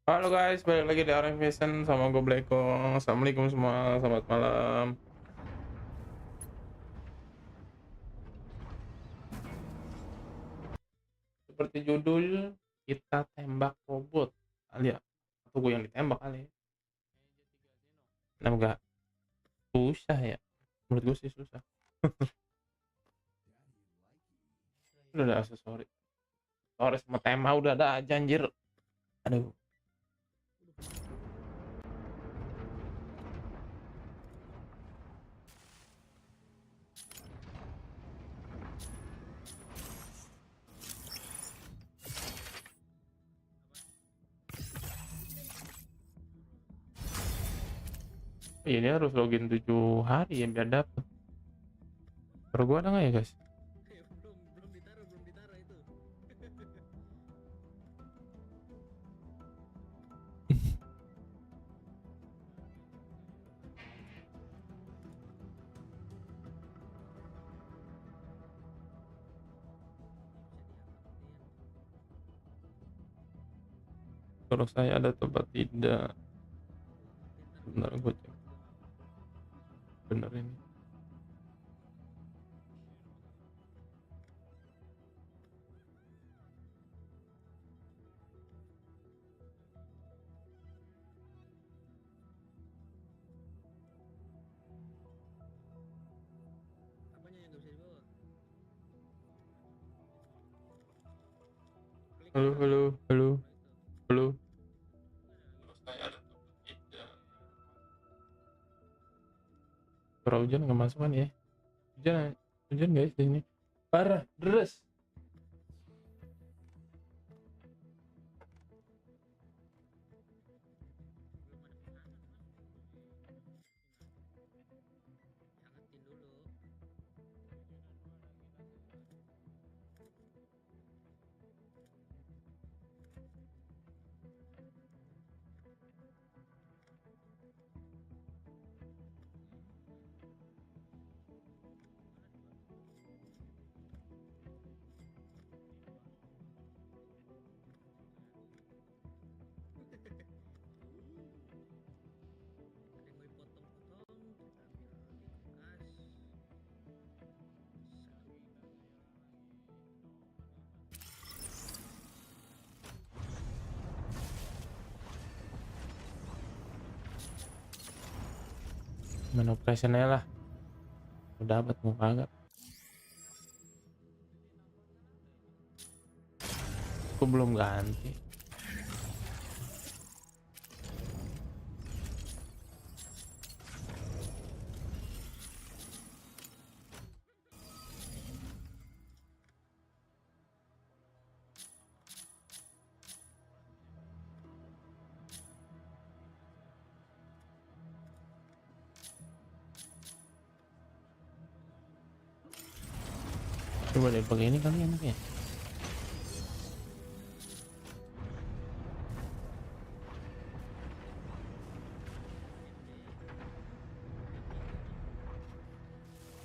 Halo guys, balik lagi di ARE.INVASION sama gue Bleko. Assalamualaikum semua, selamat malam. Seperti judul, kita tembak robot kali ya. Atau gue yang ditembak kali ya. Kenapa gak susah ya? Menurut gue sih susah. Udah ada aksesoris. Aksesoris sama tema udah ada aja anjir. Aduh. Ini harus login 7 hari ya biar dapet. Baru gue ada gak ya guys? belum ditaruh itu. Kalau saya ada tempat tidak. Bentar gue cek. Bener ini. Apanya yang nggak bisa dibawa? Klik Halo, atas. halo, halo, halo. Curah hujan nggak masuk kan ya? Hujan, hujan guys di sini. Parah, deras. Angetin dulu. Ada yang mau dipotong-potong, kita ambil di kulkas. Main operasional lah. Udah dapat mau kagak? Aku belum ganti. Coba deh pakai ini kali enaknya.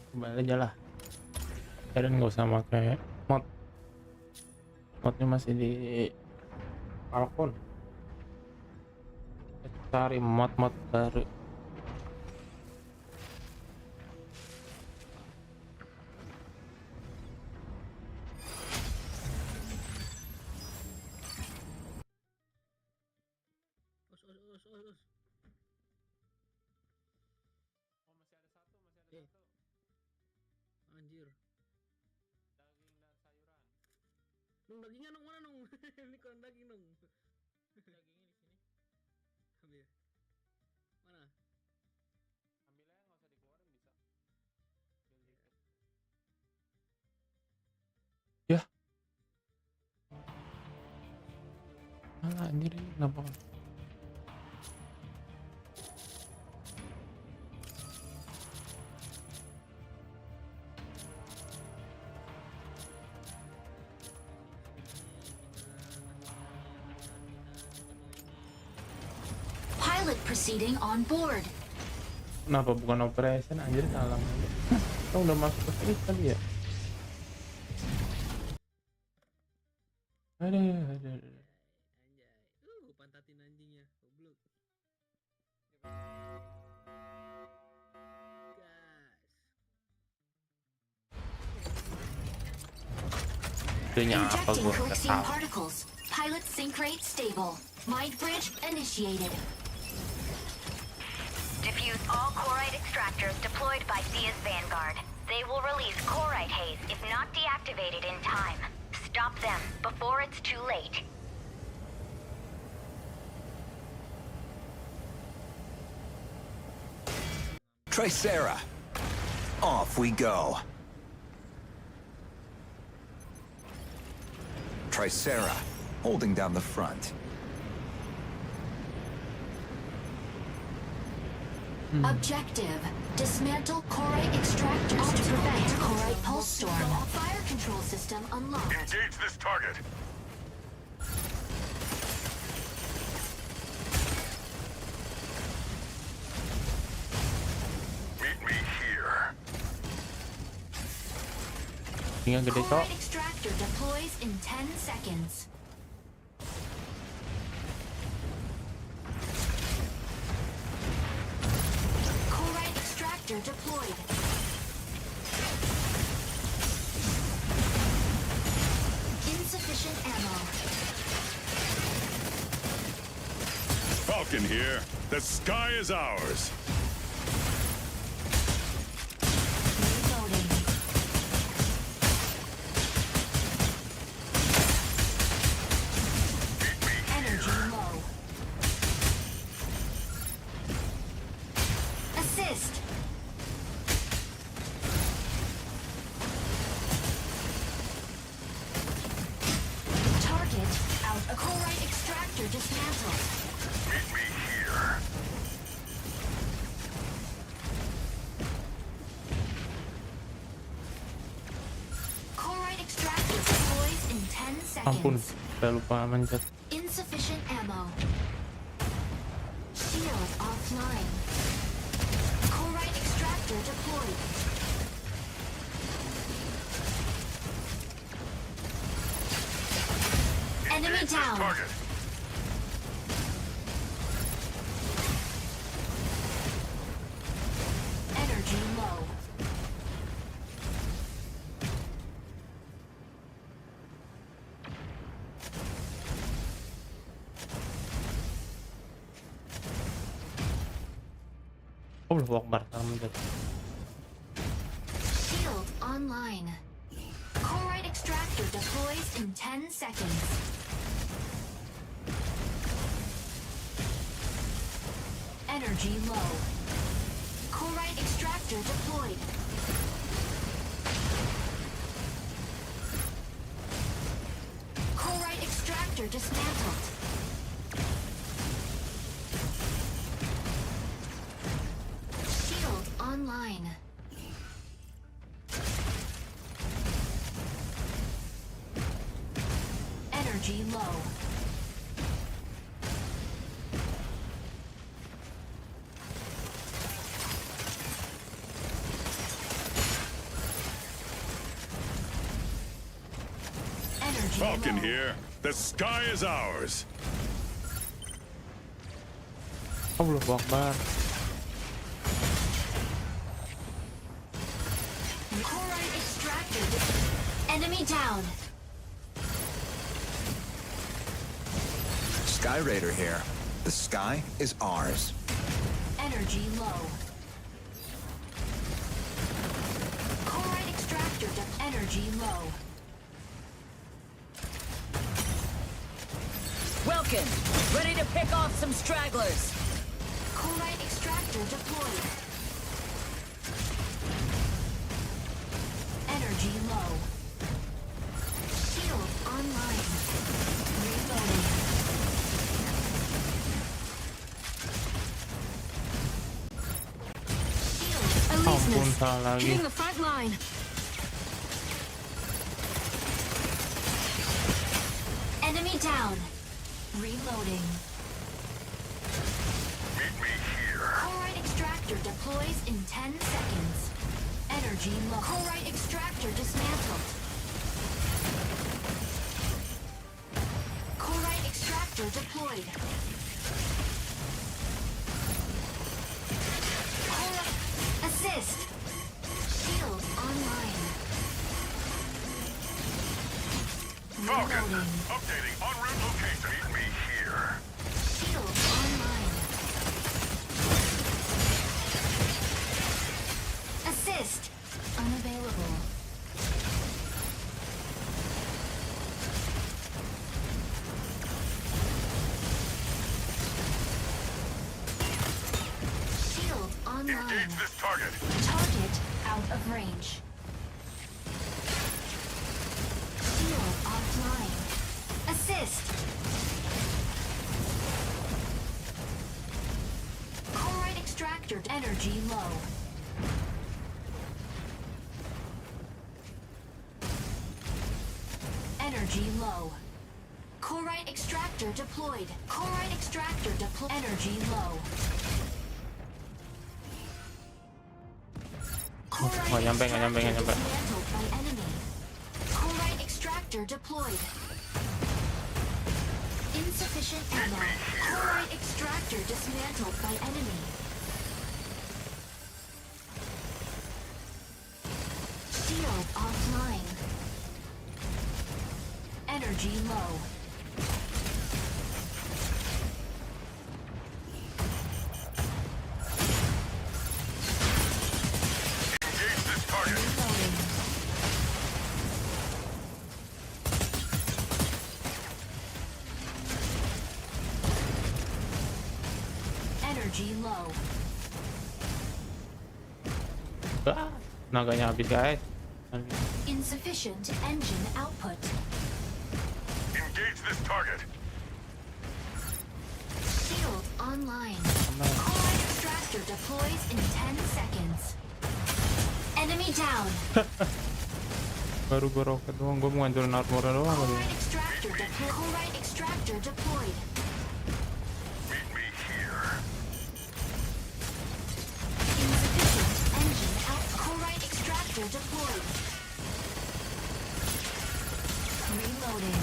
Coba aja lah. Dan nggak usah pakai mod. Modnya masih di Falcon. Cari mod-mod baru. Us. Eh, anjir. Nung dagingnya nung mana nung? Ini kurang daging nung. Dagingnya di sini. Ambil. Mana? Ya. Alah anjir ini kenapa? Pilot proceeding on board. Kenapa bukan operation anjir salah aja. Kita udah masuk ke sini tadi ya. Aduh. Anjay. Pantatin anjing. Idenya apa Injecting gua nggak Colixium tahu. particles. Pilot sync rate stable. Mind bridge initiated. Diffuse all Corite extractors deployed by Sia's Vanguard. They will release Corite haze if not deactivated in time. Stop them before it's too late. Tricera. Off we go. Tricera, holding down the front. Objective. Dismantle Corite extractors to prevent Corite pulse storm. Fire control system unlocked. Engage this target. Meet me here. Tinggal gede cok. Corite extractor deploys in 10 seconds. Corite extractor deployed. Insufficient ammo. Falcon here. The sky is ours. Reloading. Energy low. Assist. Target out. A Corite extractor dismantled. Meet me here. Corite extractor deploys in 10 Ampun, seconds. saya lupa mencet. Insufficient ammo. Shield offline. Corite extractor deployed. Enemy Engage this down. target. Energy low. Oh, belum Akbar sekarang mencet. Shield online. Corite extractor deploys in 10 seconds. Energy low. Corite extractor deployed. Corite extractor dismantled. Shield online. Energy low. Energy Falcon low. here. The sky is ours. Oh, belum Akbar. Corite extractor. Enemy down. Sky Raider here. The sky is ours. Energy low. Corite extractor. Energy low. Welcome. Ready to pick off some stragglers. Corite extractor deployed. Energy low. Shield online. Reloading. Shield. Ampun, salah lagi. Hitting the front line. Enemy down. Reloading. Meet me here. Corite extractor deploys in 10 seconds. Energy low. Corite extractor dismantled. Corite extractor deployed. Assist. Shield online. Falcon, Reloading. updating en route location. Meet me here. Shield online. Assist. Unavailable. Shield online. Engage this target. Target out of range. Shield offline. Assist. Chloride extractor energy low. Energy low. Chloride extractor deployed. Chloride extractor deployed. Energy low. Nggak nyampe. Dismantled by enemy. Chloride extractor deployed. Insufficient ammo. Chloride extractor dismantled by enemy. Shield offline. Energy low. Engage this target. Reloading. Energy low. Ah, naganya habis guys. Insufficient engine output. Engage this target. Shield online. Chloride extractor deploys in 10 seconds. Enemy down. Baru gue roket doang, gue mau ngancurin armor doang kali. Chloride extractor deployed. Meet me here. Insufficient engine out. Chloride extractor deployed. Reloading.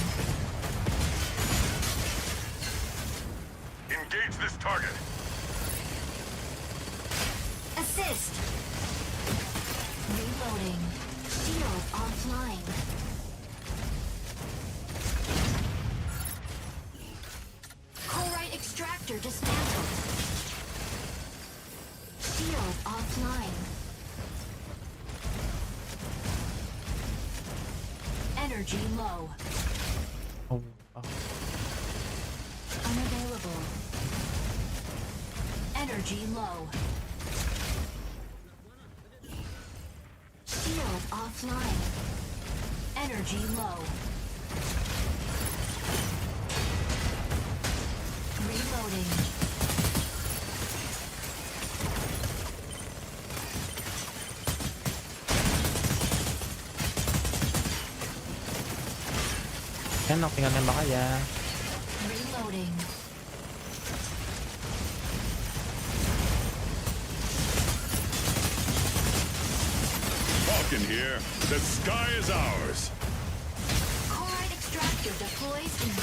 Engage this target. Assist. Reloading. Shield offline. Chloride extractor dismantled. Shield offline. Energy low. Oh, Unavailable. Energy low. Shield offline. Energy low. Reloading. enak tinggal nembak aja. Reloading. Falcon here. The sky is ours. Chloride extractor deploys in 10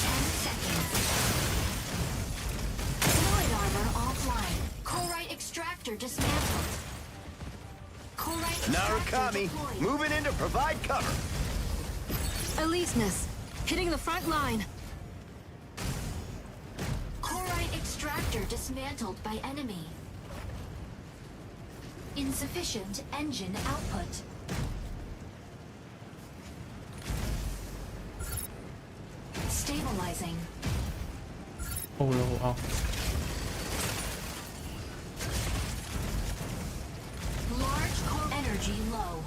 seconds. Fluid armor offline. Chloride extractor dismantled. Chloride extractor Narukami, deployed. moving in to provide cover. Aleseness, hitting the front line. Chloride extractor dismantled by enemy. Insufficient engine output. Stabilizing. Oh, oh. Large core energy low.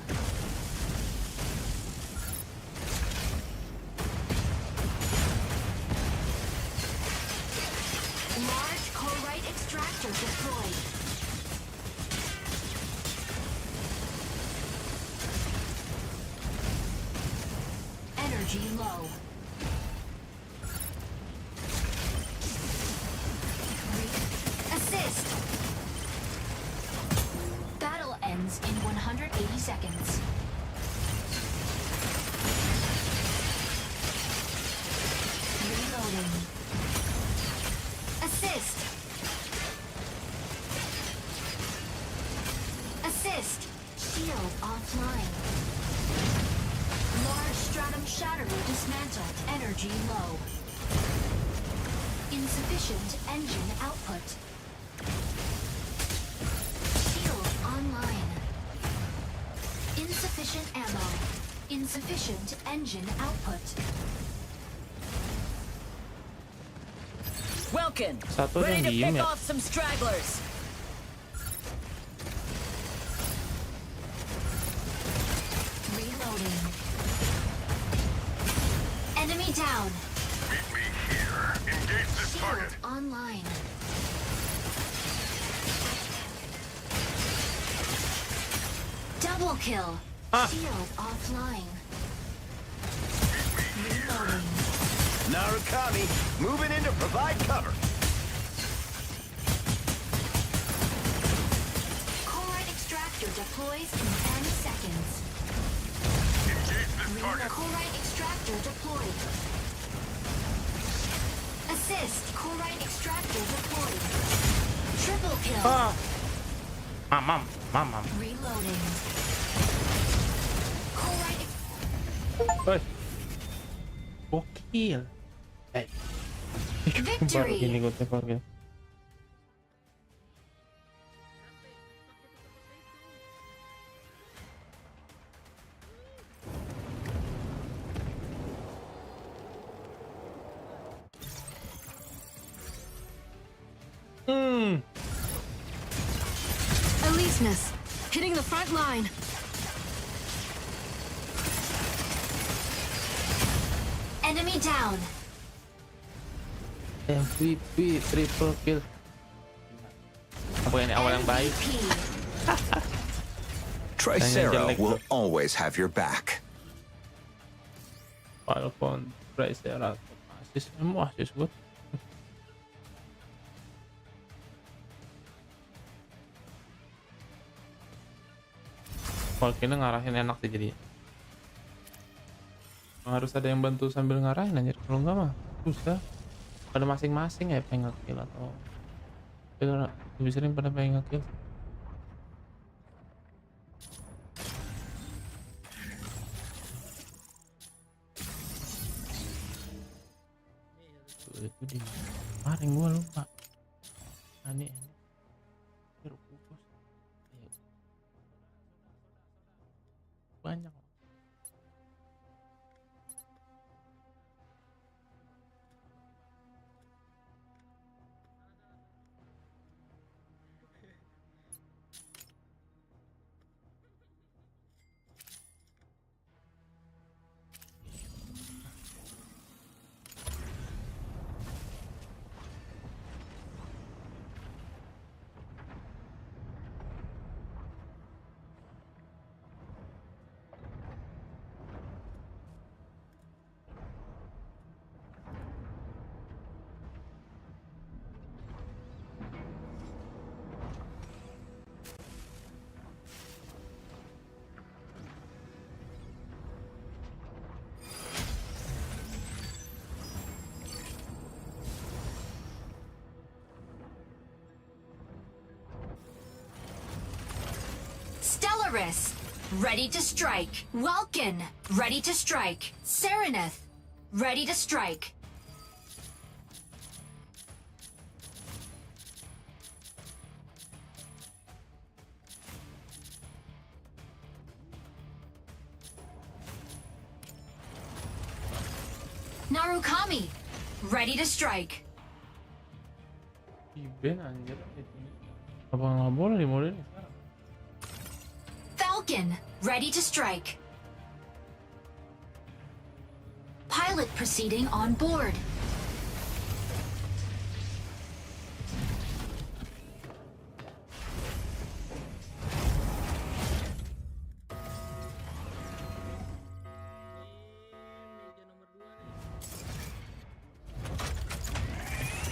Large chloride extractor deployed. Energy low. Assist. Battle ends in 180 seconds. Reloading. Assist. Assist. Shield offline. Large stratum Shatterer dismantled. Energy low. Insufficient engine output. Shield online. Insufficient ammo. Insufficient engine output. Welcome. Satu Ready yang to diem pick ya. off some stragglers. Reloading. Enemy down. Meet me here. Engage this Shield target. online. Double kill. Shield offline. Reloading. Narukami, moving in to provide cover. Core extractor deploys in 10 seconds. Engage this target. Core extractor deployed. Assist. Core extractor deployed. Triple kill. Mam. Reloading. Woi. Gokil. Baru Victory. gini gue tembak ya. Aleseness. Hitting the front line. Enemy down. MVP triple kill. Apa ini awal yang baik? MVP. Tricera will always have your back. Falcon, Tricera, asis, semua asis gue. Falconnya ngarahin enak sih jadinya. Harus ada yang bantu sambil ngarahin anjir, kalau enggak mah susah. Pada masing-masing ya pengen nge-kill atau lebih sering pada pengen nge-kill. Itu di kemarin gua lupa. Ini banyak. Stellaris, ready to strike. Welkin, ready to strike. Serenith, ready to strike. Narukami, ready to strike. Iben anjir. Apa nggak boleh di mode ini sekarang? Falcon, ready to strike. Pilot proceeding on board.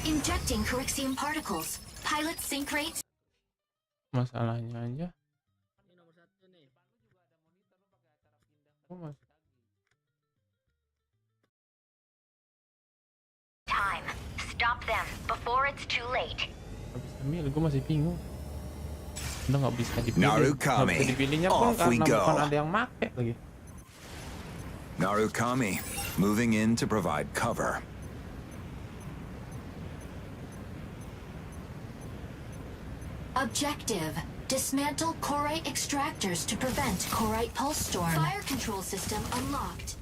Injecting Corixium particles. Pilot sync rate. Masalahnya aja. Ini nomor 1 nih. Time. Stop them before it's too late. Gak bisa milih, gue masih bingung. Udah nggak bisa dipilih. Narukami, Nggak bisa dipilihnya pun off we karena go. bukan ada yang make lagi. Narukami, moving in to provide cover. Objective. Dismantle Korite extractors to prevent Korite pulse storm. Fire control system unlocked.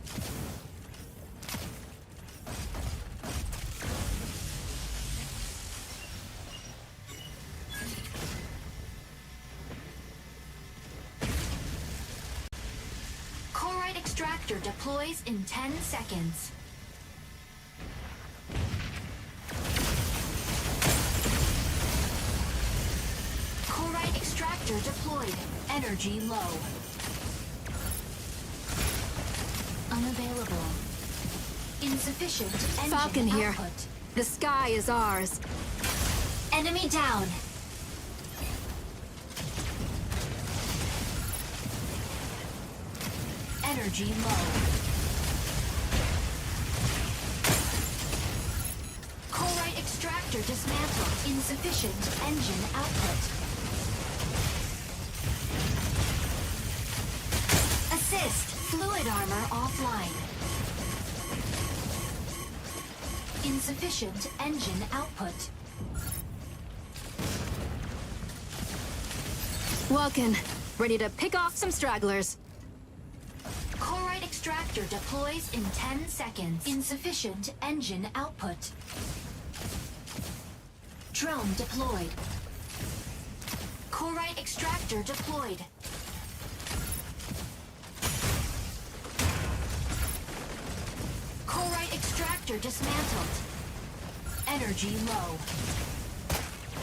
Korite extractor deploys in 10 seconds. Korite extractor deployed. Energy low. Unavailable. Insufficient engine Falcon here. output. The sky is ours. Enemy down. Energy low. Korite extractor dismantled. Insufficient engine output. Assist. Fluid armor offline. Insufficient engine output. Walking. Ready to pick off some stragglers. Korite extractor deploys in 10 seconds. Insufficient engine output. Drone deployed. Korite extractor deployed. Korite extractor dismantled. Energy low.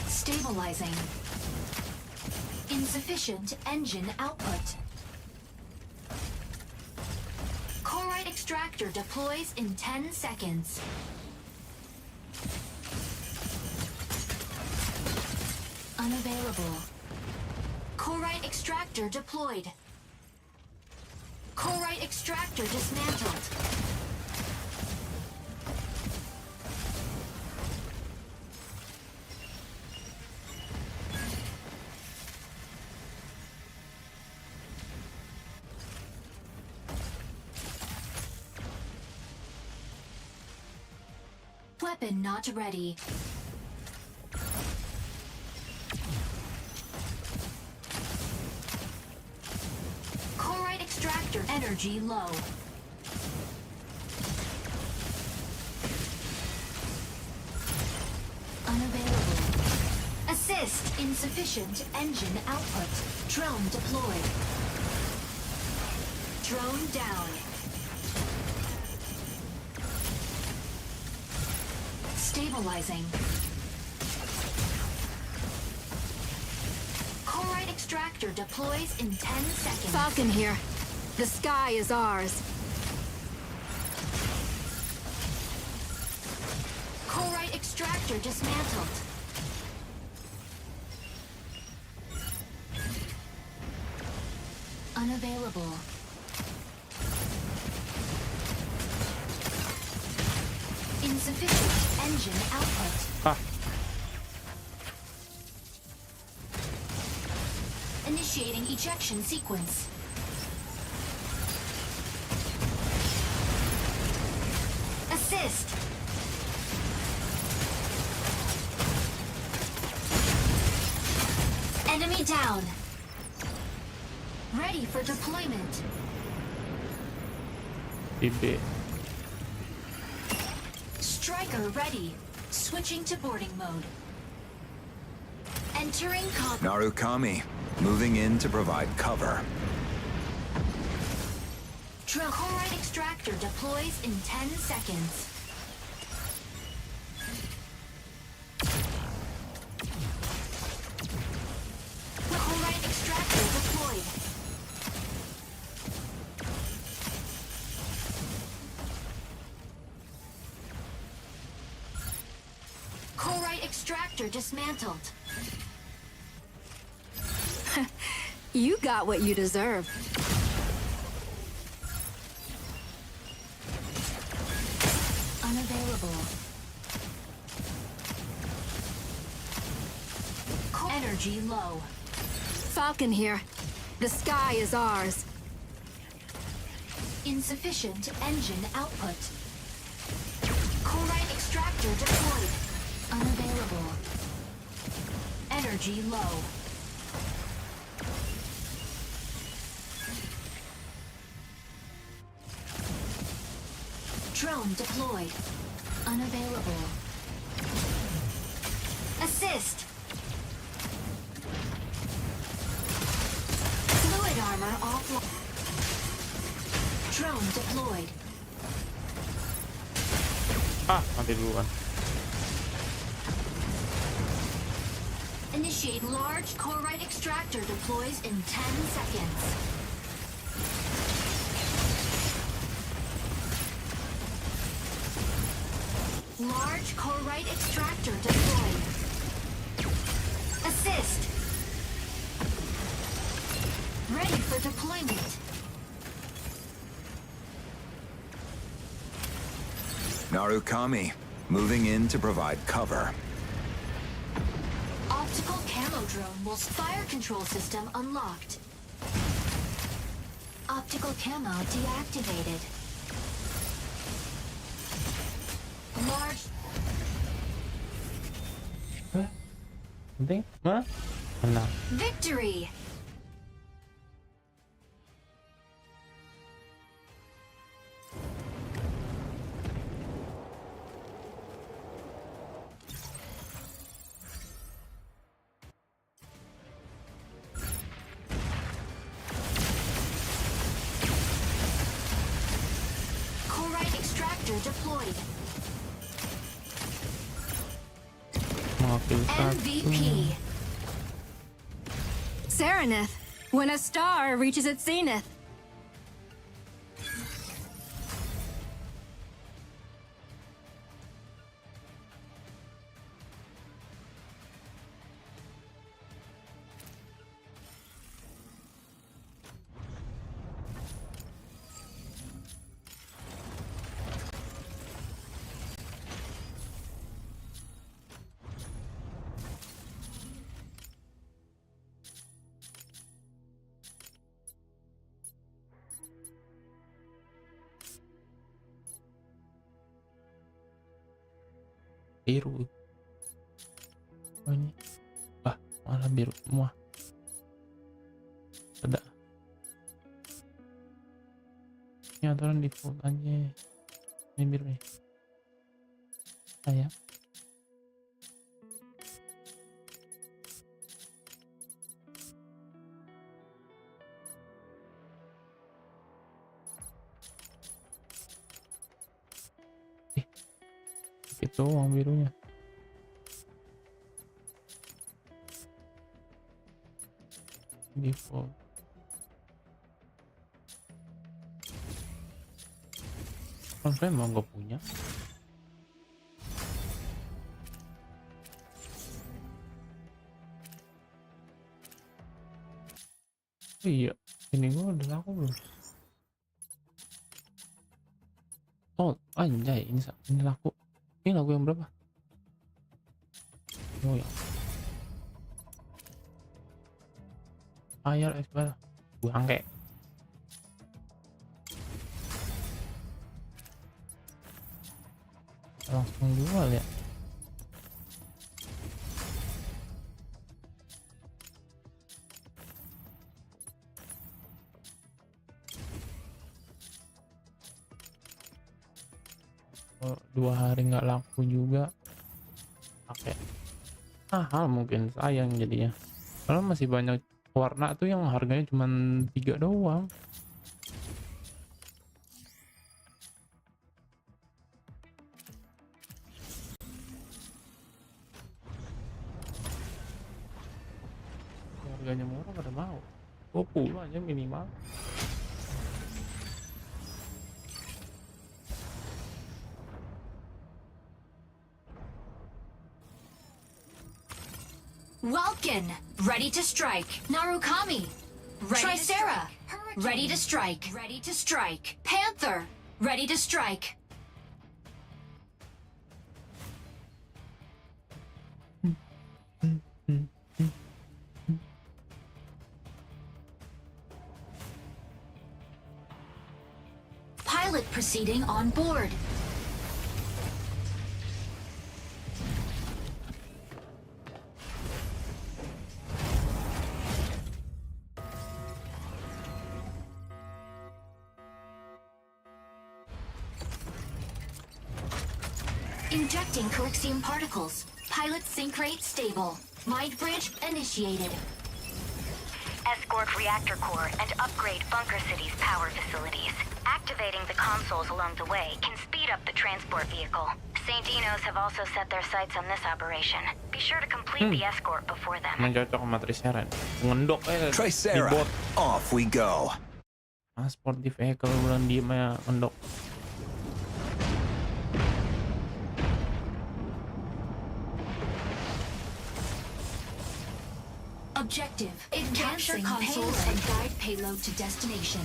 Stabilizing. Insufficient engine output. Korite extractor deploys in 10 seconds. Unavailable. Korite extractor deployed. Korite extractor dismantled. Weapon not ready. Korite extractor energy low. Unavailable. Assist. Insufficient engine output. Drone deployed. Drone down. Stabilizing. Korite extractor deploys in 10 seconds. Falcon here. The sky is ours. Korite extractor dismantled. Unavailable. Insufficient engine output. Ah, Initiating ejection sequence. Assist. Enemy down. Ready for deployment. BB. Striker ready. Switching to boarding mode. Entering combat. Narukami, moving in to provide cover. Korite extractor deploys in 10 seconds. Korite extractor deployed. Korite extractor dismantled. You got what you deserve. Unavailable. Energy low. Falcon here. The sky is ours. Insufficient engine output. Corite extractor deployed. Unavailable. Energy low. Drone deployed. Unavailable. Assist. Fluid armor offline. Drone deployed. Mati duluan. Initiate large corite extractor deploys in 10 seconds. Large corite extractor deployed. Assist. Ready for deployment. Narukami, moving in to provide cover. Optical camo drone will fire control system unlocked. Optical camo deactivated. Large Penting? Menang. victory. Corite extractor deployed. MVP. Serenith, when a star reaches its zenith. Biru. Ini. Malah biru semua. Ada. Ini aturan default aja. Ini biru nih. Sayang. Itu uang birunya. Default. Konten mau nggak punya. Iya, ini gua udah laku belum? Oh, anjay, ini laku. Ini lagu yang berapa? Oh ya. Air expire. Buang kek. Langsung jual ya. Oh, 2 hari nggak laku juga pakai mahal, mungkin sayang jadinya. Kalau masih banyak warna tuh yang harganya cuma 3 doang. Harganya murah pada mau 20 aja minimal. Welkin, ready to strike. Narukami, ready Tricera, ready to strike. Ready to strike. Panther, ready to strike. Pilot proceeding on board. Injecting Corexium particles. Pilot sync rate stable. Mind bridge initiated. Escort reactor core and upgrade Bunker City's power facilities. Activating the consoles along the way can speed up the transport vehicle. St. Enos have also set their sights on this operation. Be sure to complete the escort before them. Mencocok sama Trisera. Ngendok di Tricera, bot. off we go. Transport di vehicle bulan diem ya ngendok. Objective: capture consoles and guide payload to destination.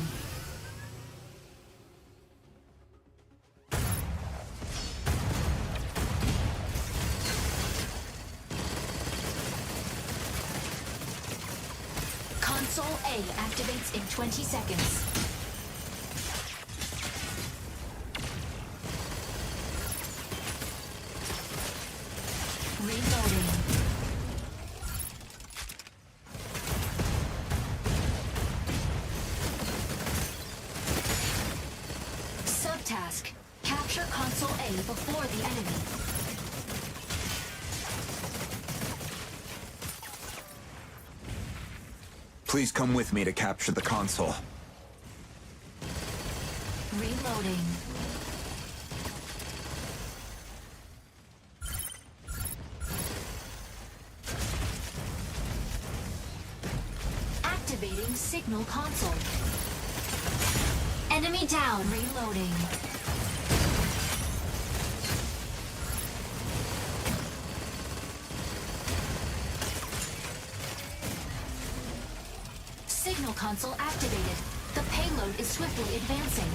Console A activates in 20 seconds. Reloading. Subtask: capture console A before the enemy. Please come with me to capture the console. Reloading. Activating signal console. Enemy down. Reloading. Signal console activated. The payload is swiftly advancing.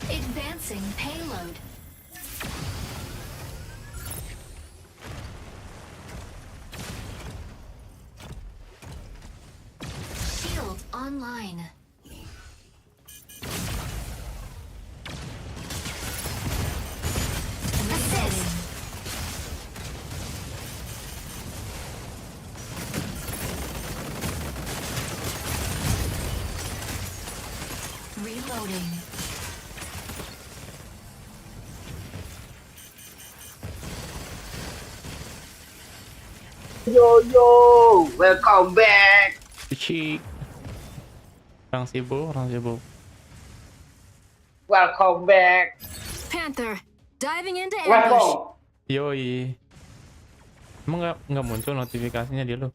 Advancing payload. Shield online. Assist. Reloading. Yo, welcome back. Cik. Orang sibuk. Welcome back. Panther, diving into ambush. Welcome. Yoi. Emang nggak muncul notifikasinya dia lo?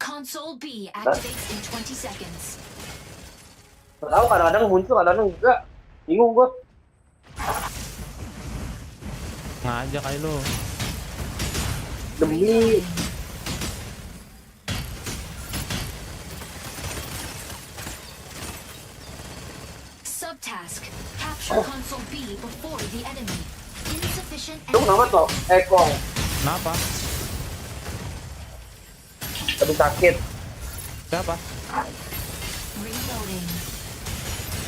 Console B activates in 20 seconds. Nggak tahu, kadang-kadang muncul, kadang-kadang enggak. Bingung gua. Ngajak kali lo. Demi Subtask: capture console B before the enemy. Insufficient itu kenapa toh? Kong. Kenapa? Aduh sakit. Siapa? Reloading.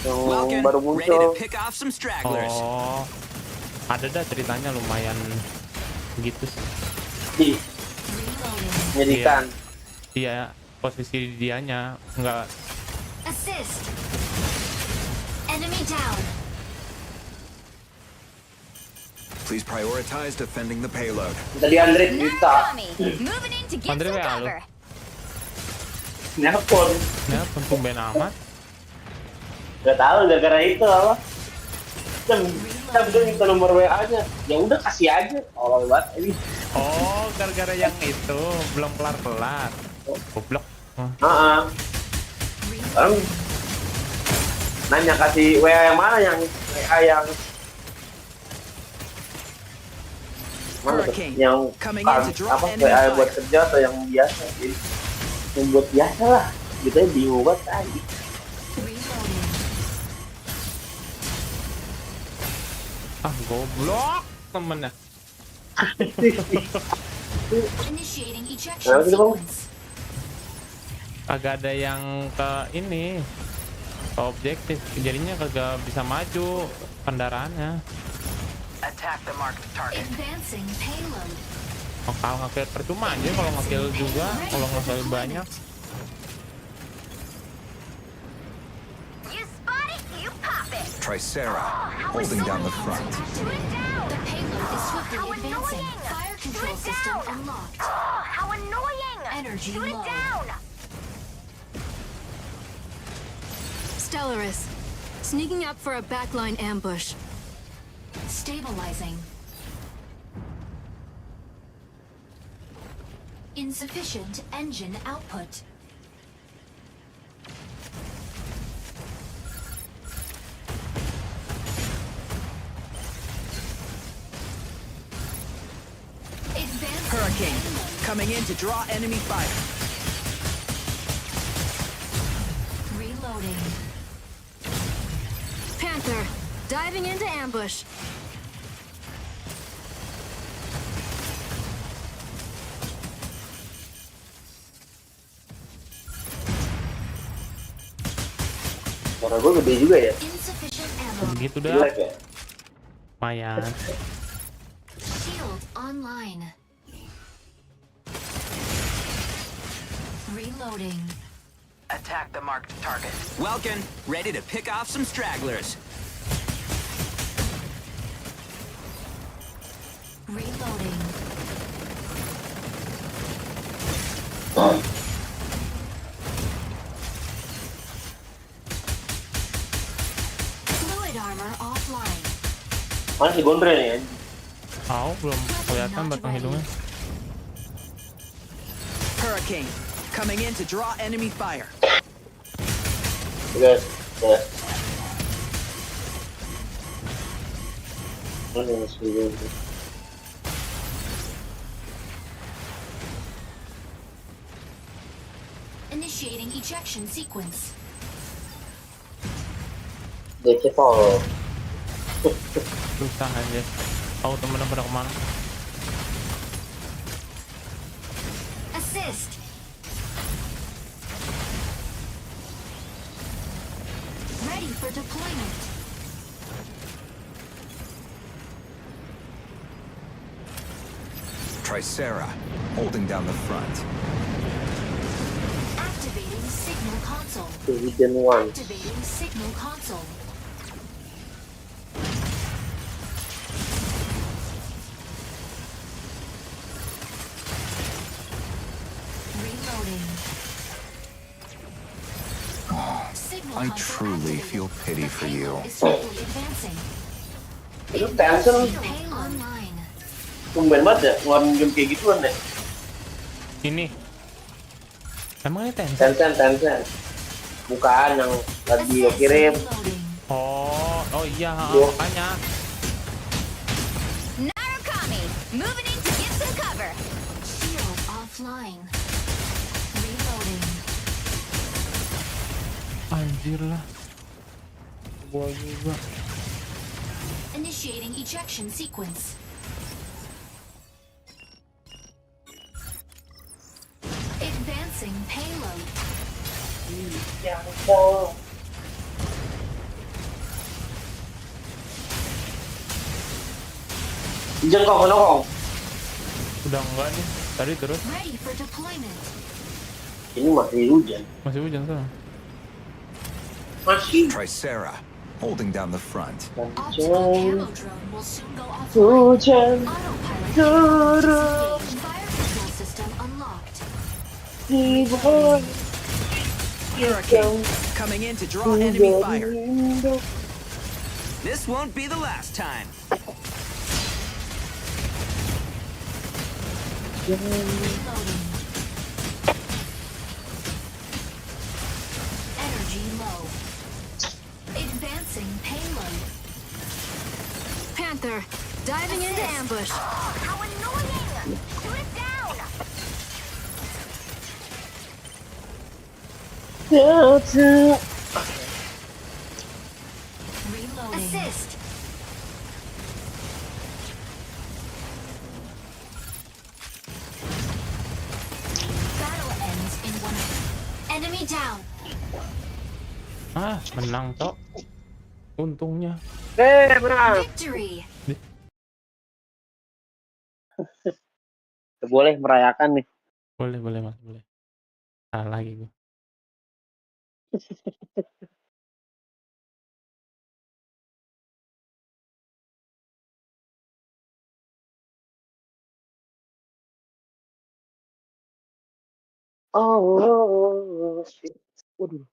Yang baru muncul. pick off some stragglers. Oh, ada dah ceritanya lumayan begitu sih. Di Reloading. menyedihkan. Dia posisi dianya nggak. Assist. Enemy down. Please prioritize defending the payload. Tadi Andre cerita. Moving in to get Andre some WA lu. cover. Nelpon. Ya, tumben amat. Gak tahu gara-gara itu apa. Kita udah minta nomor WA-nya. Ya udah kasih aja. Tolol banget ini. Oh, gara-gara yang itu belum kelar-kelar. Goblok. Oh. Sekarang nanya kasih WA yang mana, yang WA yang mana tuh? Yang apa WA buat kerja atau yang biasa? Jadi, yang buat biasa lah. Gitu ya, bingung banget tadi. Reloading. Ah, goblok temennya. Initiating ejection Nah, gitu, Bang. sequence. Agak ada yang ke ini objektif, jadinya kagak bisa maju kendaraannya. Attack the marked target. Advancing payload. Kalau nge-kill percuma aja kalau nge-kill juga, kalau nge-kill banyak. You spot it, you pop it. Tricera, holding down the front. Shoot it down. The payload is swiftly How advancing. annoying. Fire control Shoot it system down. unlocked. Oh, how annoying. Energy Shoot it low. down. Stellaris. Sneaking up for a backline ambush. Stabilizing. Insufficient engine output. Advancing Hurricane. payload. Coming in to draw enemy fire. Reloading. Panther. Diving into ambush. Suara gue gede juga ya. Insufficient ammo. Gitu Di dah, live ya. lumayan. Shield online. Reloading. Attack the marked target. Welcome. Ready to pick off some stragglers. Reloading. Fluid armor offline. Mana si Gondre nih ya? Tahu belum kelihatan batang hidungnya. Hurricane. Coming in to draw enemy fire. Guys, ya. Mana si Gondre? Initiating ejection sequence. Dia cepol. Susah aja. Tahu temen pada kemana? Assist. Ready for deployment. Tricera, holding down the front. Activating signal console. Division 1. Activating signal console. Reloading. Signal I console truly activated. feel pity for The you. payload is swiftly advancing. Itu Tencent Payload online. tumben banget ya ngeluarin game kayak gituan deh. Ini. Emang ini Tencent? Tencent. Bukan yang lagi gue kirim. Reloading. Oh iya, Iya. makanya. Narukami, moving in to get some cover. Shield offline. Reloading. Anjir lah. Gua juga. Initiating ejection sequence. Advancing payload. Ijen kok mana kok? Udah enggak nih. Tadi terus Ready for deployment. Ini masih hujan. masih hujan sana. Masih. Tricera, holding down the front. Optical camo drone will soon go offline. Hujan. Autopilot Turun. disengaged. Fire control system unlocked. Hurricane. Coming in to draw enemy fire. This won't be the last time. Reloading. Energy low. Advancing payload. Panther. Diving into ambush. Oh, how annoying. Shoot it down. Reloading. Assist. Battle ends in 1 minute. Enemy down. Menang tok. Untungnya. Menang. Victory! Boleh merayakan nih. Boleh mas, boleh. Salah lagi gue. Oh, shit. Waduh.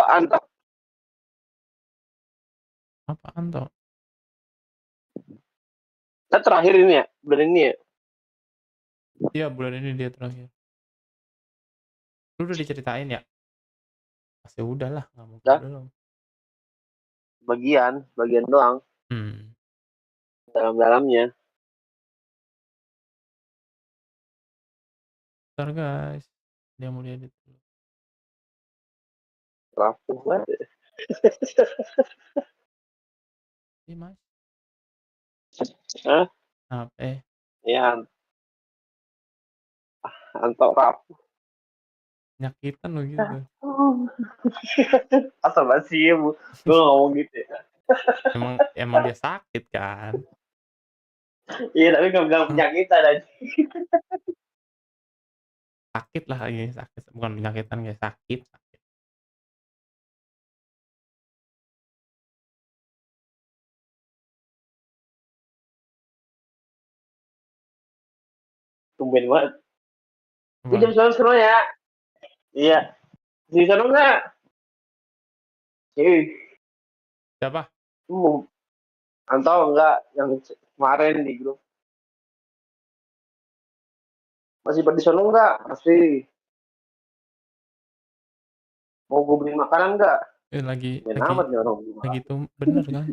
Anto. Apaan toh? Kita terakhir ini ya, bulan ini ya. Iya, bulan ini dia terakhir. Lu udah diceritain ya? Pasti udah lah, nggak mungkin Udah. belum. Bagian doang. Dalam-dalamnya. Bentar guys, dia mau diedit dulu. Rapuh banget. Iya mas. Hah? Apa? Ya, Anto rapuh. Nyakitan lo gitu. Asal banget sih, gue ngomong gitu ya. Emang dia sakit kan? Iya, tapi gak bilang penyakitan aja. Sakit lah ini, sakit. Bukan penyakitan kayak sakit. Tumben banget. Ini jam Apa? 9 seru ya. Iya. Di sana enggak? Siapa? Anto enggak yang kemarin di grup. Masih pada di sana enggak? Masih. Mau gue beli makanan enggak? Lagi Amat nih orang. lagi tuh bener kan?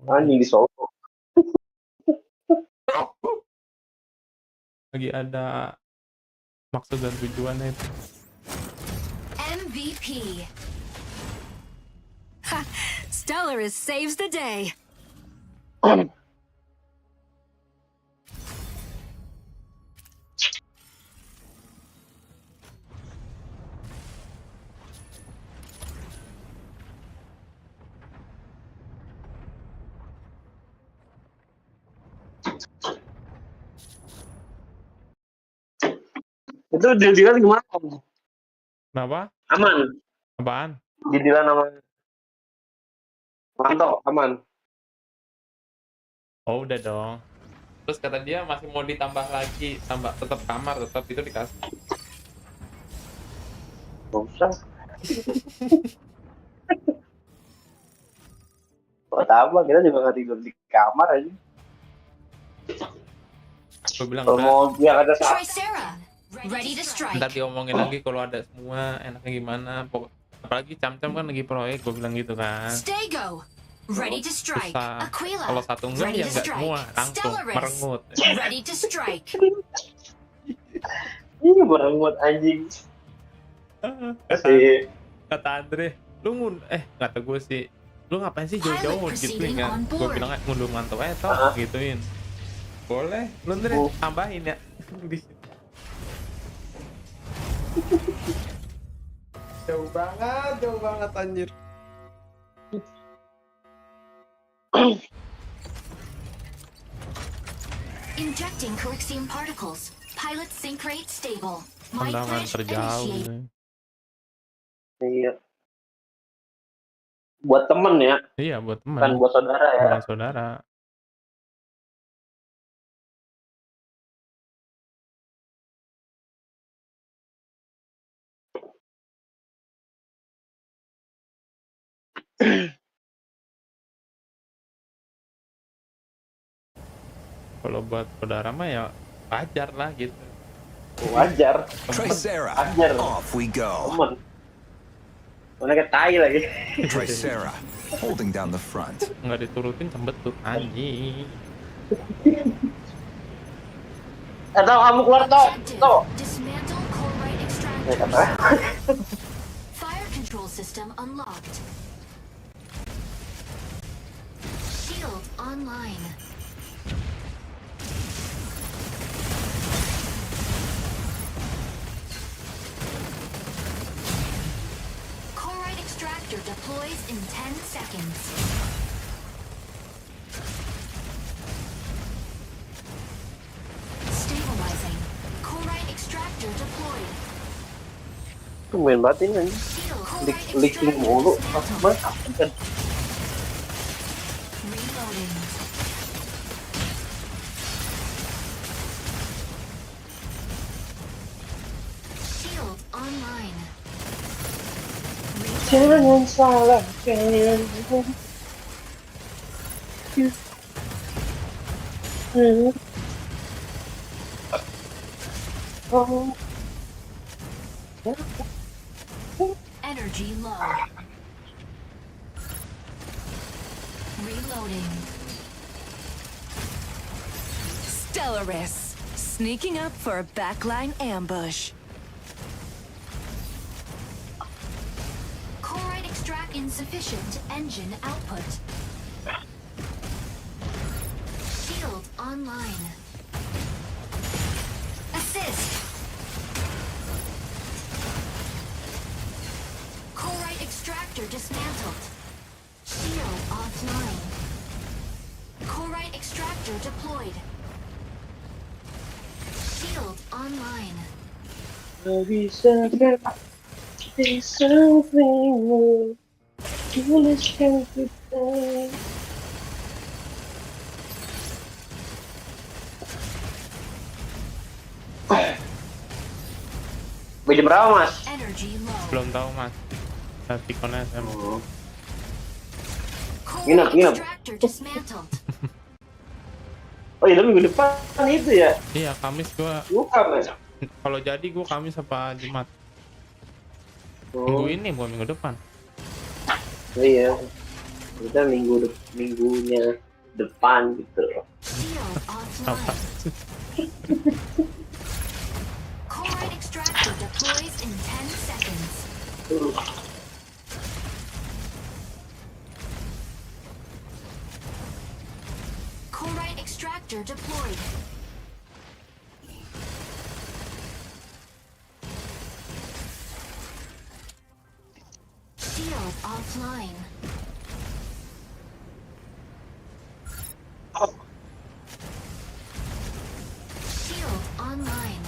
Anjing di Solo. Lagi ada maksud dan tujuannya itu. MVP! Stellaris saves the day. Itu deal-dealan gimana? Kenapa? Aman. Apaan? Deal-dealan sama Anto, aman. Oh udah dong. Terus kata dia masih mau ditambah lagi, tetap kamar, tetap itu dikasih. Gak usah. Buat apa? Kita juga gak tidur di kamar aja. Gue bilang Kalau mau biar ada Try saat. Sarah! Ready to strike! ntar diomongin lagi kalau ada semua enaknya gimana. Apalagi Cam-Cam kan lagi proyek, gue bilang gitu kan. Stay go! Ready to strike! Susah. Aquila! Kalau satu enggak Ready ya to enggak strike! semua, langsung Stellaris! merengut. Ready to strike! Ini buat anjing. Kata Andre, kata gue sih, lu ngapain sih jauh-jauh gituin kan? Gue bilang ngunduh mantau toh gituin. Boleh, lu Andre tambahin ya. Jauh banget anjir. Injecting Corexium particles. Pilot sync rate stable. Might Pandangan bridge terjauh initiated. gitu. Iya. Buat temen ya, Iya buat teman, bukan buat saudara ya. bukan saudara. Kalau buat saudara mah ya wajar lah gitu. Wajar. Tricera, Wajar. off we go. Temen. Mana kayak tai lagi. Tricera, holding down the front. Nggak diturutin cembetut anjing. Tahu kamu keluar toh. Toh. Dismantle core right Ya, extractors. kata. Fire control system unlocked. Shield online. Core right extractor deploys in 10 seconds. Stabilizing. Core right extractor deployed. Tumben banget ini anjing. Shield core right Leaking extractor mulu. dismantled. Apa kan? Reloading. Shield online. Jangan salahkan. Oh. Energy low. Reloading. Stellaris, sneaking up for a backline ambush. Core right extract insufficient engine output. Shield online. Assist. Core right extractor dismantled. Shield offline. Core right extractor deployed. Shield online. Bisa be something more. Foolish can be done. Jam berapa, Mas? Energy low. Belum tahu mas. Nanti kones emang. Core Nginep, right nginep. extractor dismantled. Oh iya, minggu depan itu ya? Iya Kamis gua. Bukan, Mas. Kalau jadi gua Kamis apa Jumat. Oh, Minggu ini bukan minggu depan. iya. Kita minggunya depan gitu. Shield Apa? offline. Core right extractor deploys in 10 seconds. Core right extractor deployed. Shield offline. Shield online.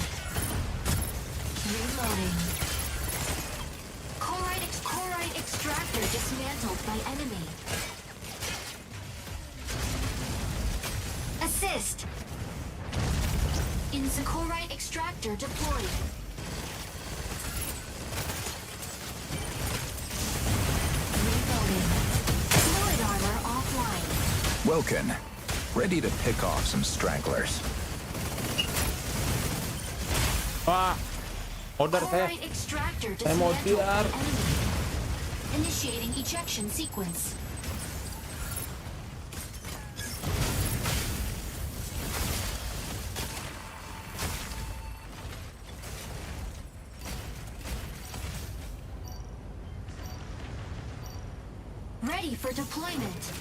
Reloading. Core right extractor dismantled by enemy. Assist. Core right extractor deployed. Reloading. Fluid armor offline. Welkin, ready to pick off some stragglers. Wah, order Core saya. right extractor Saya mau dismantled by tiar. enemy. Initiating ejection sequence. Ready for deployment.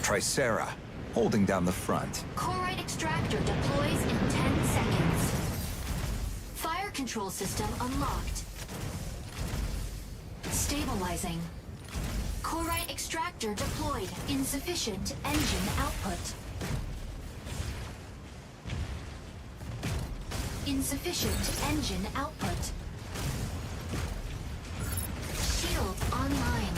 Tricera, holding down the front. Core right extractor deploys in 10 seconds. Fire control system unlocked. Stabilizing. Core right extractor deployed. Insufficient engine output. Insufficient engine output. Shield online.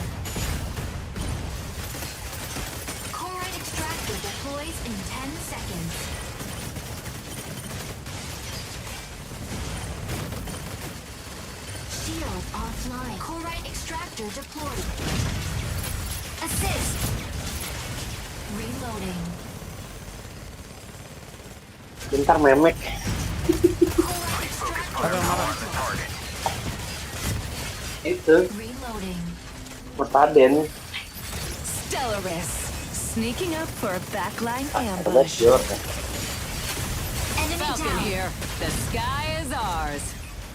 Core right extractor deploys in 10 seconds. Shield offline. Core right extractor deployed. Assist. Reloading. Bentar memek. Apa yang marah? Itu Reloading. Mertaden. Stellaris, sneaking up for a backline Ada ambush. Dior. Enemy Falcon down. here. The sky is ours.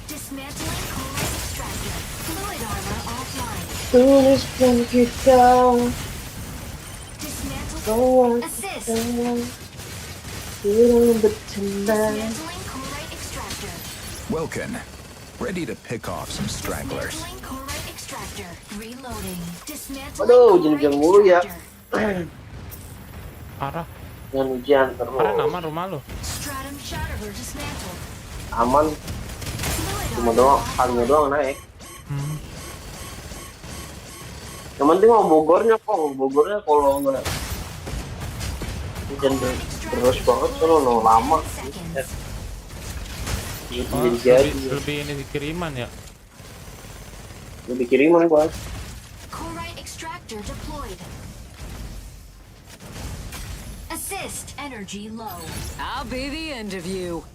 Dismantling core extractor. Fluid armor offline. Tuliskan kita Dismantle. bahwa Assist. tidak bercanda. Dismantling core extractor. Welcome. Ready to pick off some stragglers. Dismantling core extractor. Reloading. Dismantling Aduh, core hujan-hujan mulu ya. extractor. Parah. Dengan hujan terus. Parah aman rumah lo. Stratum shatterer dismantled. Aman, Fluid cuma armor doang, offline. kalinya doang naik. Hmm. Yang penting mau Bogornya kok, Bogornya kalau nggak hujan terus banget kalau no lama. Itu Oh, jadi lebih ini kiriman ya. lebih kiriman gua. Core extractor deployed. Assist. Energy low. I'll be the end of you.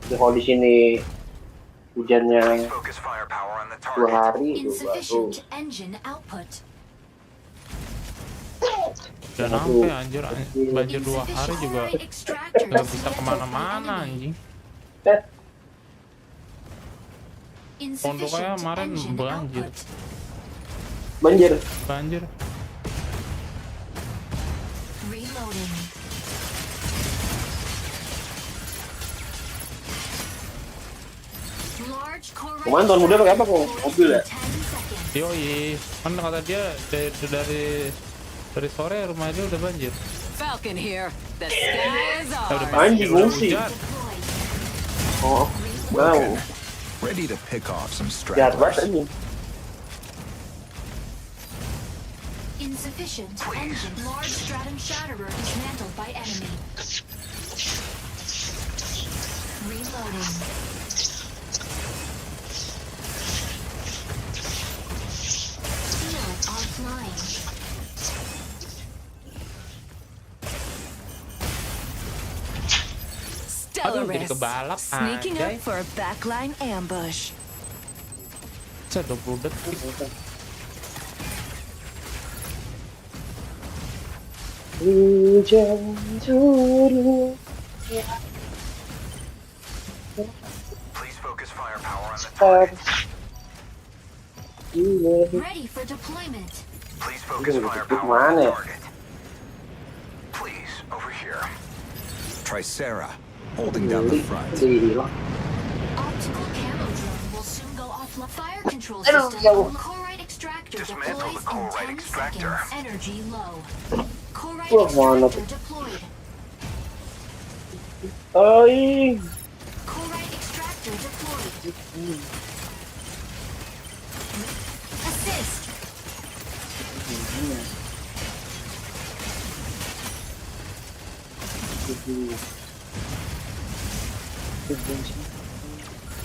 Di kalau di sini hujannya Focus firepower on the 2 target. hari itu baru. Insufficient engine output. Dan sampai anjir banjir 2 hari juga Core extractor nggak bisa dismantled by kemana-mana enemy. anjing. Pondoknya Insufficient kemarin engine banjir. output. Banjir. Banjir. Reloading. Large core Kemarin tahun muda pakai apa kok? Mobil ya? 10 seconds. Yoi, kan kata dia dari sore rumah dia udah banjir. Falcon here. The sky is Udah ours. banjir, Anjing, udah ngungsi. hujan. Deployed. Oh, wow. Welcome. Ready to pick off some Jahat banget stragglers. anjing. Insufficient engine. Large stratum shatterer dismantled by enemy. Reloading. Shield offline. Aduh, jadi Stellaris, kebalap sneaking anjay. up for a backline ambush. Bisa 20 detik. Hujan turun. Please focus firepower on the target. Ready for deployment. Please focus Aduh, firepower on mana the ya? target. Please, over here. Tricera, holding down the front. Hilang. Optical camo drone will soon go offline. Fire control Aduh, system. jauh. Corite extractor Dismantle deploys the corite in 10 extractor. seconds. Energy low. Corite Wah, mana extractor deployed. Ay, Corite extractor deployed. Assist.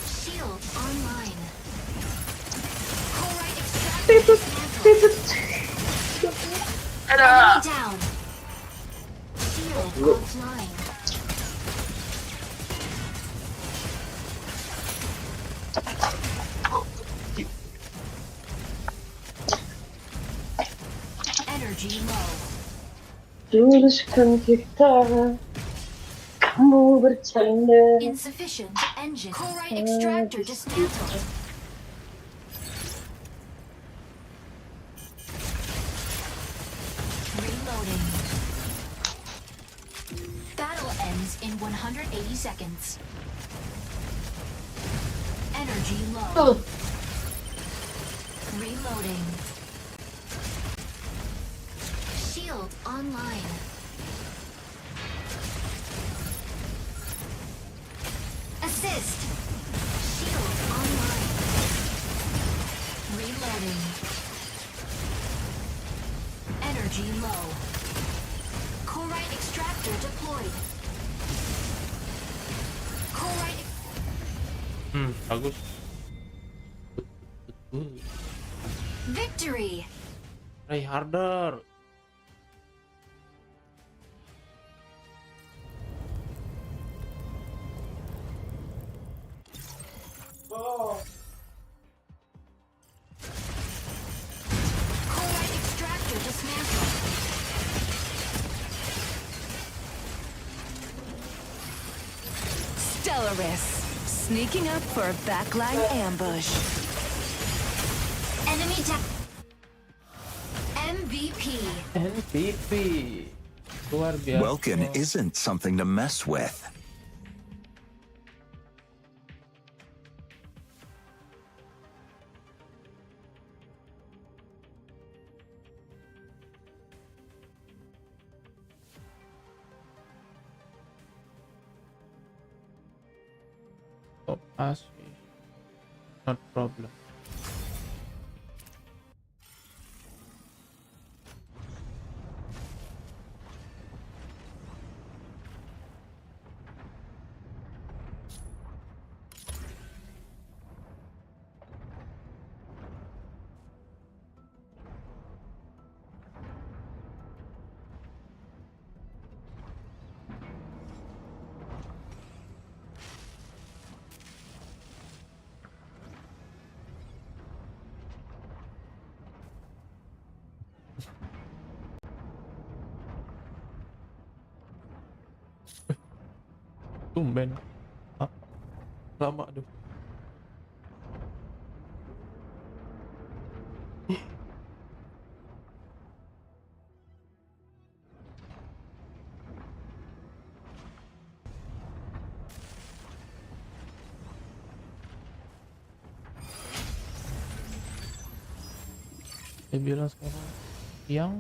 Shield online. Corite extractor dismantled. Enemy down. Shield offline. Energy low. tuliskan kita. Kamu bercanda. Insufficient engine. Corite extractor dismantled. Reloading. Battle ends in 180 seconds. Energy low. Reloading. Shield online. Assist. Shield online. Reloading. Energy low. Corite extractor deployed. Corite. Bagus. Victory. Try harder. Chloride extractor dismantled. Stellaris, sneaking up for a backline ambush. Enemy down. MVP. MVP. Luar biasa. Welkin isn't something to mess with. Top us. Not problem. Tumben. Ah, lama aduh. Dia bilang sekarang siang.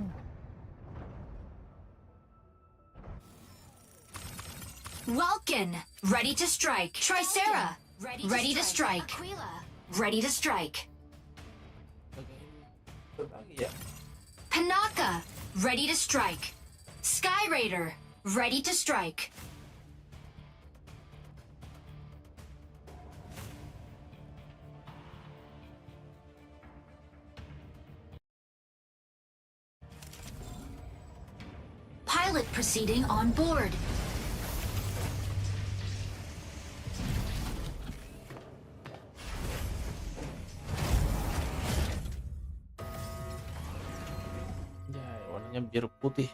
Welkin, ready to strike. Tricera, ready to strike. Aquila, ready to strike. Panaka, ready to strike. Sky Raider, ready to strike. Pilot proceeding on board. Ya, warnanya biru putih.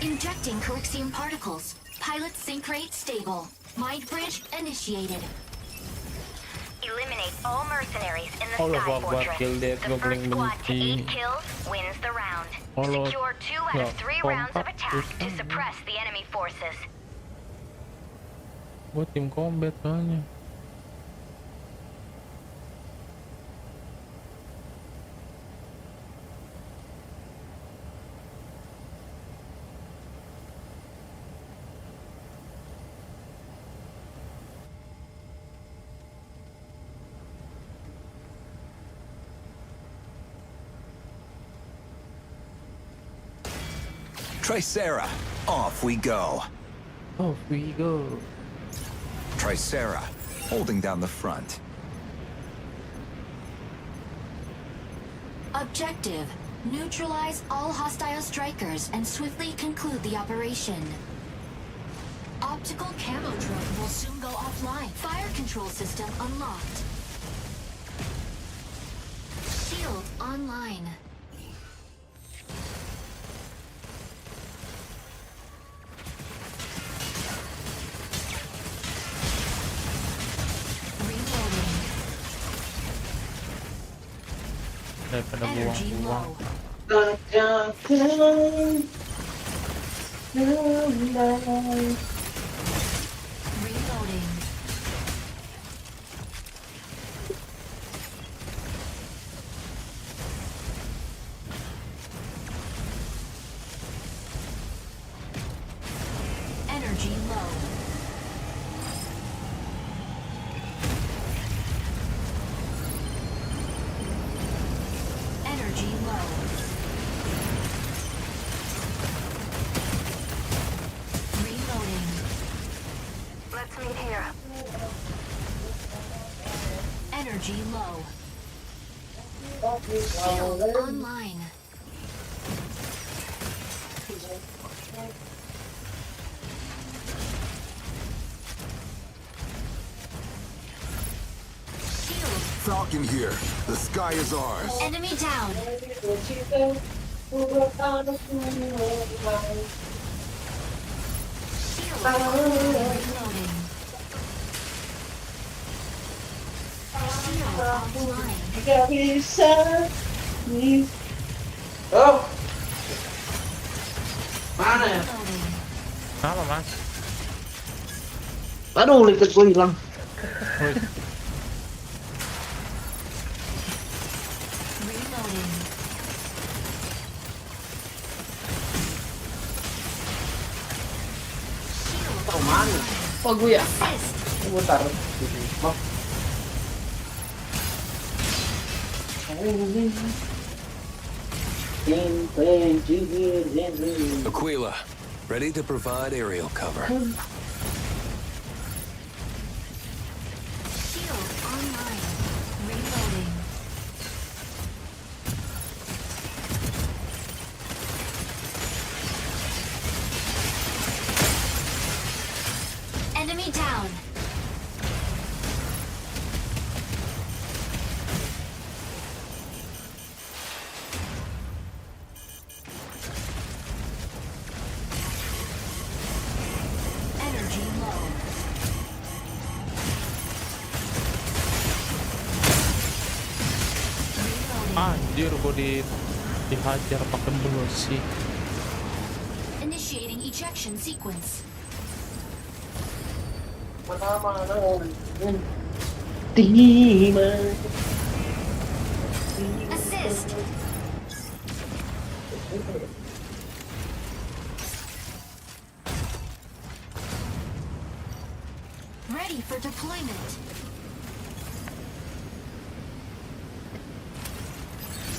Injecting Coaxium particles. Pilot sync rate stable. Mind bridge initiated. Eliminate all mercenaries in the Allah Sky Akbar, Fortress. kill death, The gua first paling squad to benci. 8 kills wins the round. Allah, Secure 2 out ya, of 3 rounds of kompak attack to susah. suppress the enemy forces. Buat tim combat soalnya. Tricera, off we go. Off we go. Tricera, holding down the front. Objective, neutralize all hostile strikers and swiftly conclude the operation. Optical camo drone will soon go offline. Fire control system unlocked. Shield online. Reloading. Daripada Energy buang-buang. low. Reloading. Energy low. Energy low. Reloading. Let's meet here. Energy low. Shield online. Falcon here. The sky is ours. Enemy down. Shield reloading. Shield offline. Oh, mana ya? Reloading. Apa mas? Aduh, liket gue hilang. Wih, Reloading. Shield Oh, mana? Oh, gue ya. assist. Gue taruh di sini. Oh. Aquila, ready to provide aerial cover. Shield online. Reloading. Enemy down. Energy low. Reloading. anjir gue dihajar pakai besi. Initiating ejection sequence. Mana? Terima. Assist. Ready for deployment.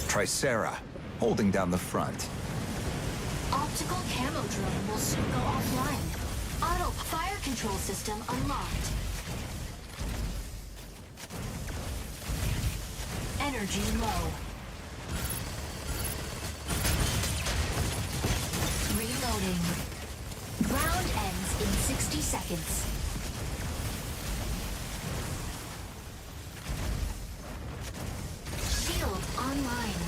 Tricera, holding down the front. Optical camo drone will soon go offline. Auto fire control system unlocked. Energy low. Reloading. Round ends in 60 seconds. Shield online.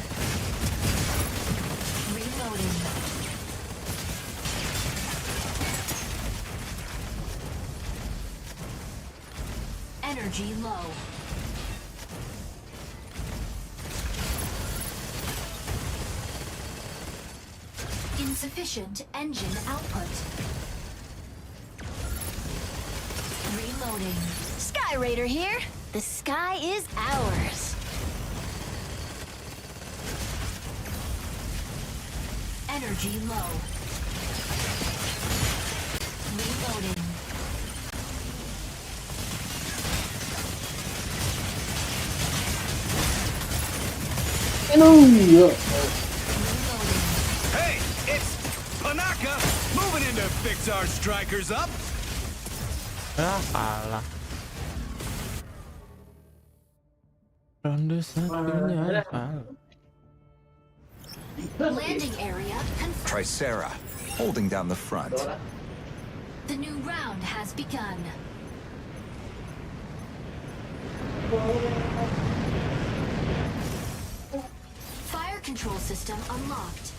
Reloading. Energy low. Insufficient engine output. Reloading. Sky Raider here. The sky is ours. Energy low. Reloading. Aduh, Reloading. Hey, it's Panaka moving in to fix our strikers up. Ah, kalah. Ronde satunya kalah. Landing area confirmed. Tricera, holding down the front. The new round has begun. Fire control system unlocked.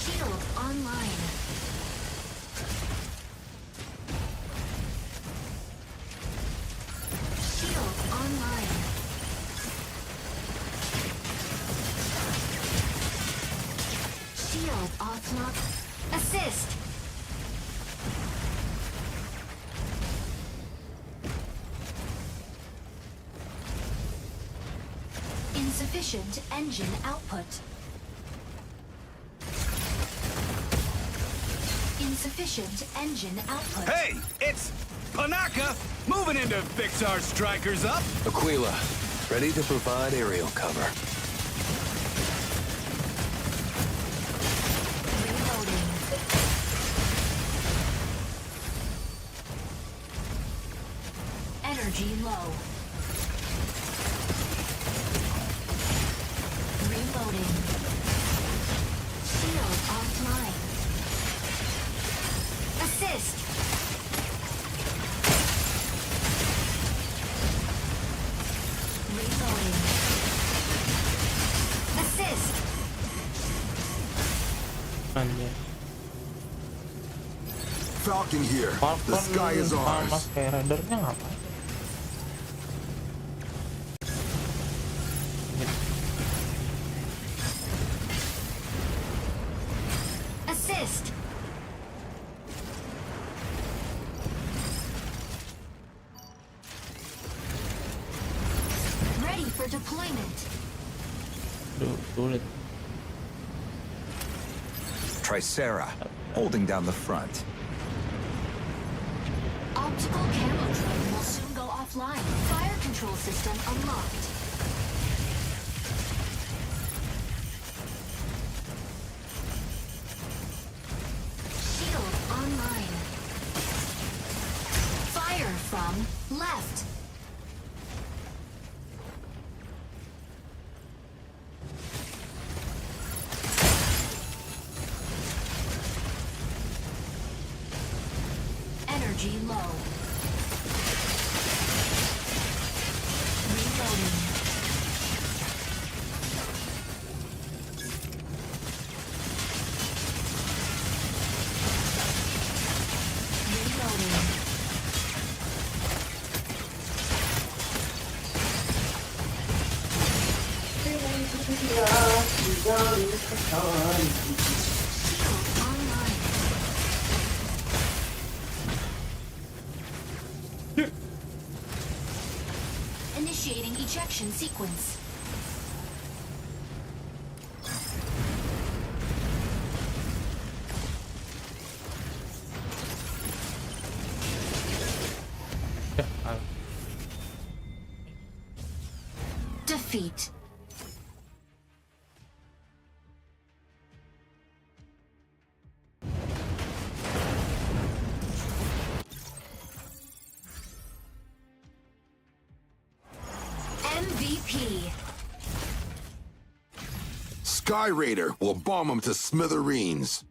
Shield online. Shield online. Shield offline. Assist. Insufficient engine output. Insufficient engine output. Hey, it's Panaka moving in to fix our strikers up. Aquila, ready to provide aerial cover. Reloading. Energy low. Reloading. Shield offline. Assist. dia. Falcon here. The Falcon sky is sama ours. Sky Rider-nya ngapain? Assist. Ready for deployment. Duh, sulit. Tricera, holding down the front. Optical camo drone will soon go offline. Fire control system unlocked. Shield online. Fire from left. Energy low. Reloading. Reloading. Shield online. Initiating ejection sequence. Ya, ah, Defeat. MVP. Sky Raider will bomb them to smithereens.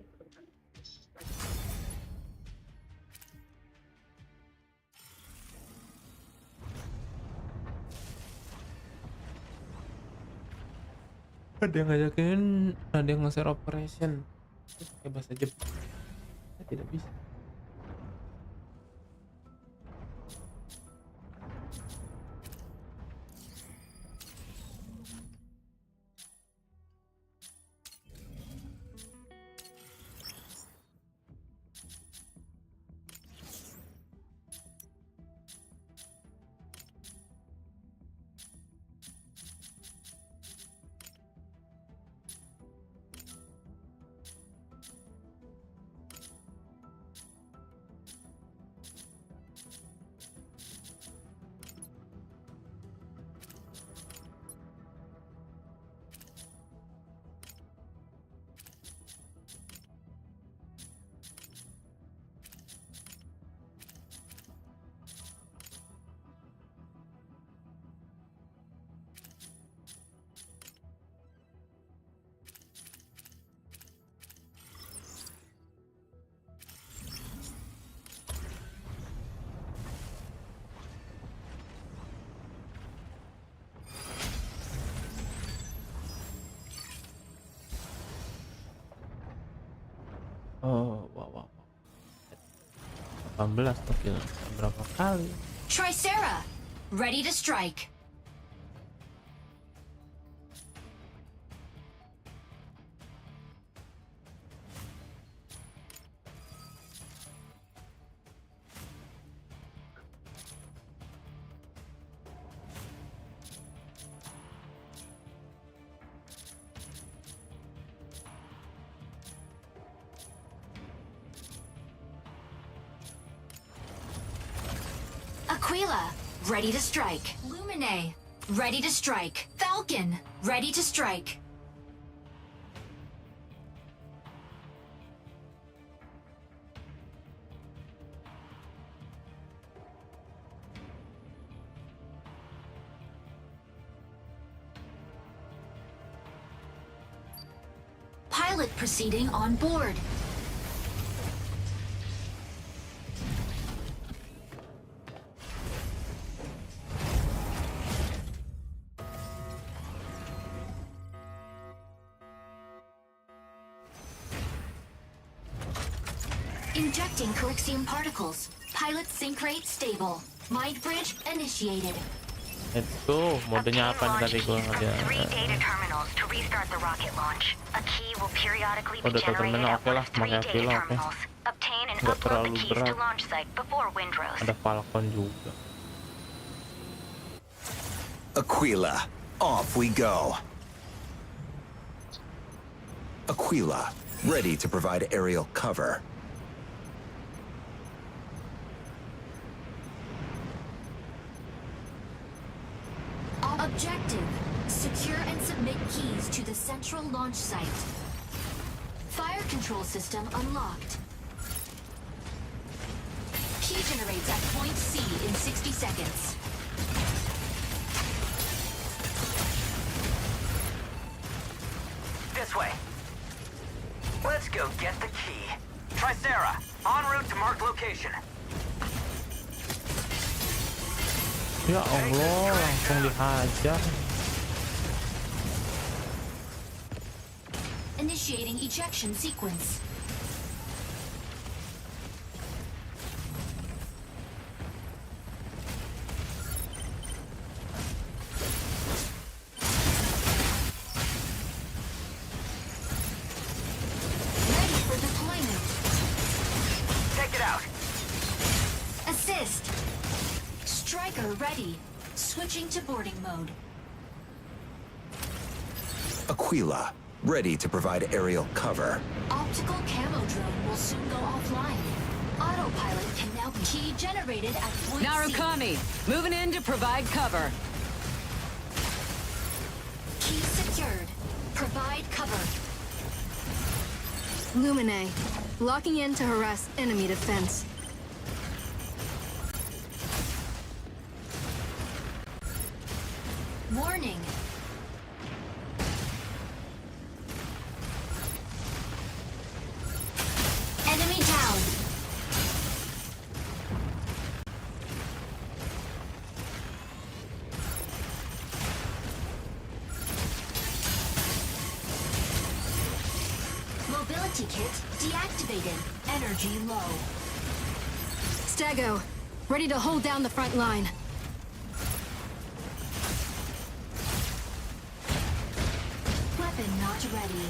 ada yang ngajakin, ada yang nge-share operation. Terus pakai bahasa Jepang. Saya tidak bisa. Oh, wow. 18 tuh kill. Berapa kali? Tricera. Ready to strike. Aquila, ready to strike. Lumine, ready to strike. Falcon, ready to strike. Pilot proceeding on board. Injecting Coaxium particles. Pilot sync rate stable. Mind bridge initiated. Itu modenya apa nih tadi gua ada. 3 data terminals to restart the rocket launch. A key will periodically be Udah generated terminal, at oke one lah, of 3 pakai data Aquila, oke. terminals. Obtain and Nggak upload the terlalu keys berat. to launch site before wind rose. Ada Falcon juga. Aquila, off we go. Aquila, ready to provide aerial cover. Objective: secure and submit keys to the central launch site. Fire control system unlocked. Key generates at point C in 60 seconds. This way. Let's go get the key. Tricera, en route to marked location. Ya Allah, langsung dihajar. Initiating ejection sequence. Ready for deployment. Take it out. Assist. Striker ready. Switching to boarding mode. Aquila, ready to provide aerial cover. Optical camo drone will soon go offline. Autopilot can now be key generated at point C. Narukami, moving in to provide cover. Key secured. Provide cover. Lumine, locking in to harass enemy defense. Warning. Enemy down. Mobility kit deactivated. Energy low. Stago, ready to hold down the front line. Weapon not ready.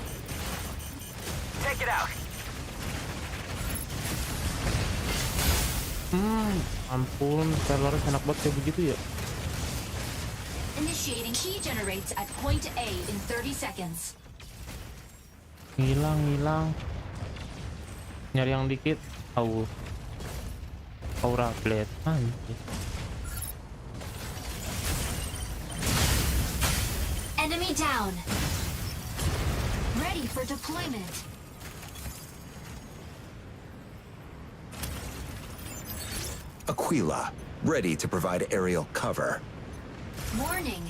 Take it out. Ampun, Stellaris enak banget kayak begitu ya. Initiating key generates at point A in 30 seconds. Hilang. Nyari yang dikit. Aura blade. Anjir. Enemy down. Ready for deployment. Aquila, ready to provide aerial cover. Warning.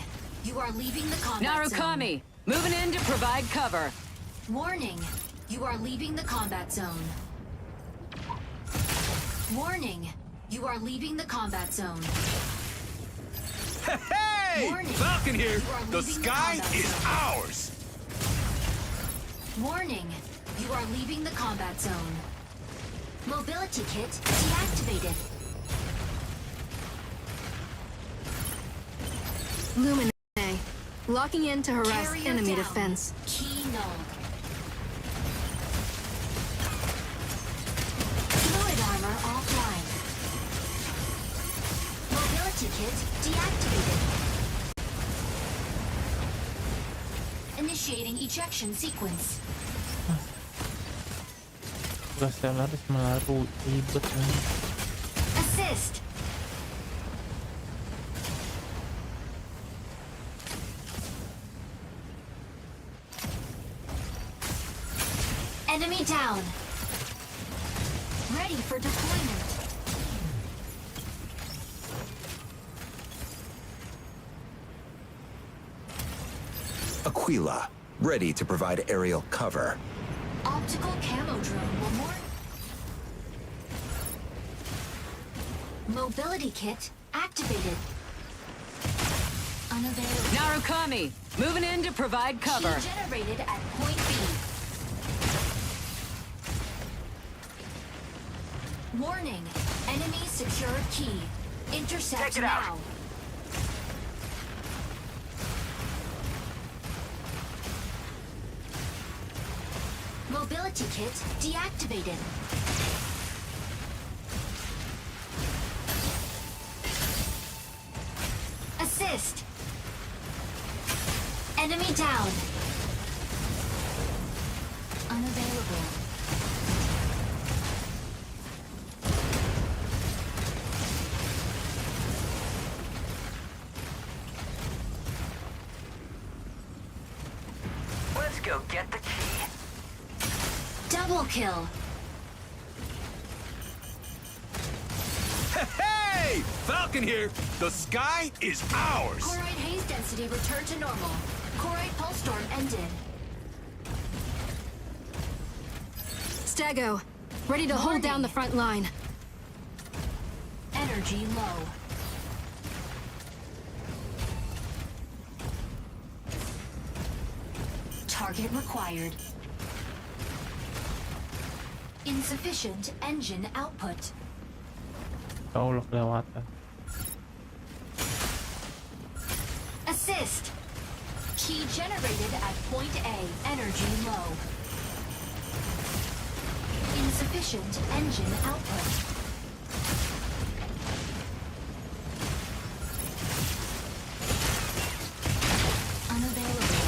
You are leaving the combat zone. Narukami, moving in to provide cover. Warning. You are leaving the combat zone. Warning. You are leaving the combat zone. Hey! Warning. Falcon here. You are The leaving sky combat is zone. ours. Warning. You are leaving the combat zone. Mobility kit deactivated. Lumine, locking in to harass Carrier enemy down. defense. Key null. Fluid armor offline. Mobility kit deactivated. Initiating ejection sequence. Udah Stellaris malah ribet nih. Assist. Enemy down. Ready for deployment. Aquila, ready to provide aerial cover. Optical camo drone will more. Mobility kit activated. Unavailable. Narukami, moving in to provide cover. Key generated at point B. Warning. Enemy secured key. Intercept Take it out. now. Mobility kit deactivated. Assist. Enemy down. Unavailable. Let's go get the key. Double kill. Hey! Falcon here! The sky is ours! Chloride haze density returned to normal. Chloride pulse storm ended. Stego, ready to hold down the front line. Energy low. Target required. Insufficient engine output. Jauh loh kelewatan. Assist. Key generated at point A. Energy low. Insufficient engine output. Unavailable.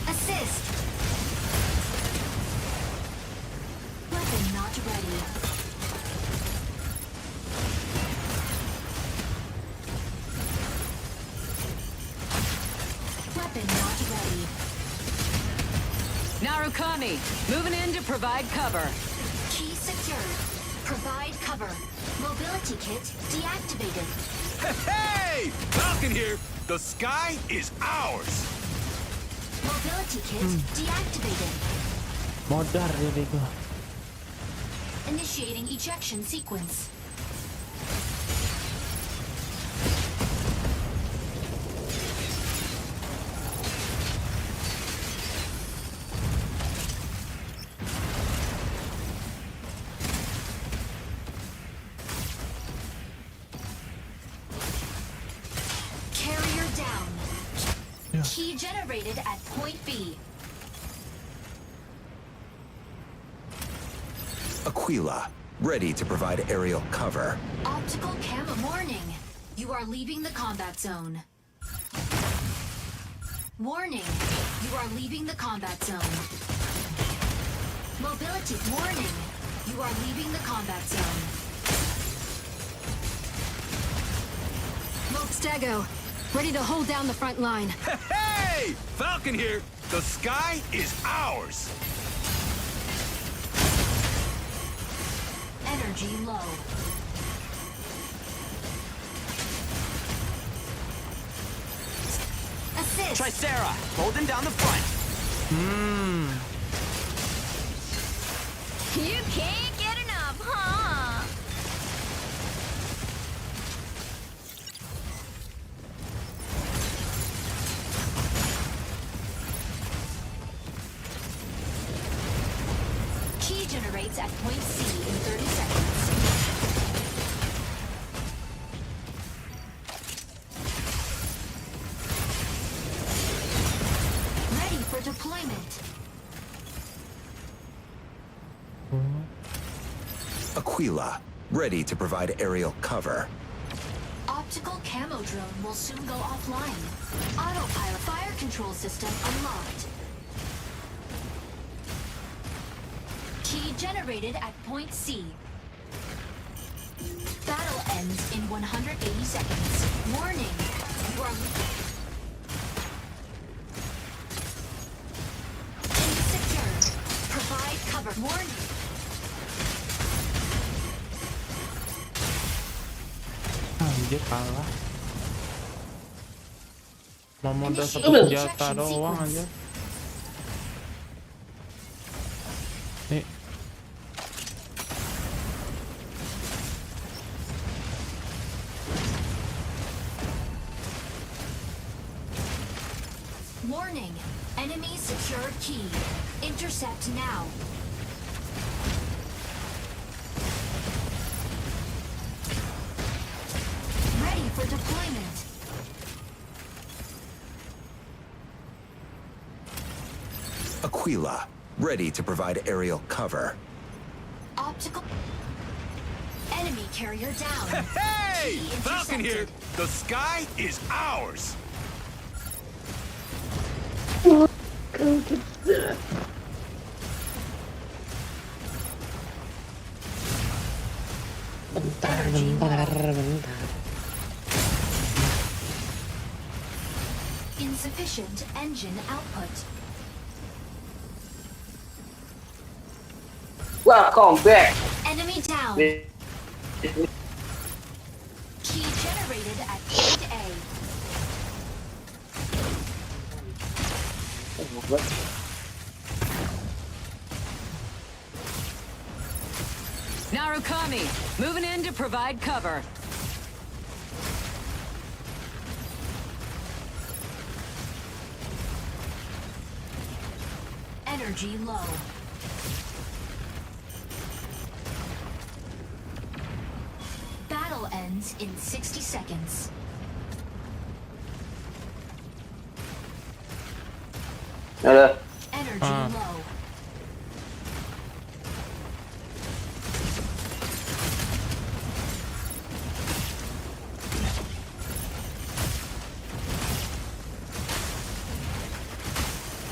Assist. Weapon not ready. Weapon not ready. Narukami, moving in to provide cover. Key secured. Provide cover. Mobility kit deactivated. Hey! Falcon here! The sky is ours! Mobility kit deactivated. Modar ya bego. Initiating ejection sequence. Carrier down. Yeah. Key generated at point B. Aquila, ready to provide aerial cover. Optical camo warning. You are leaving the combat zone. Warning. You are leaving the combat zone. Mobility warning. You are leaving the combat zone. Stego, ready to hold down the front line. Hey! Falcon here! The sky is ours! Energy low. Assist. Tricera, holding down the front. You can't get enough, huh? Key generates at point C in 30 seconds. Ready for deployment. Aquila, ready to provide aerial cover. Optical camo drone will soon go offline. Autopilot fire control system unlocked. Key generated at point C. Battle ends in 180 seconds. Warning. You are insecure. Provide cover. Warning. Anjir kalah. Mau modal satu Initiate senjata ejection doang sequence. aja. Nih. Warning. Enemy secured key. Intercept now. Ready for deployment. Aquila, ready to provide aerial cover. Optical. Enemy carrier down. Hey! Key Falcon here! intercepted. The sky is ours! Insufficient engine output. Welcome back. Enemy down. Nih, Key generated at point A. Narukami, moving in to provide cover. Energy low. Battle ends in 60 seconds. ada. Energy low.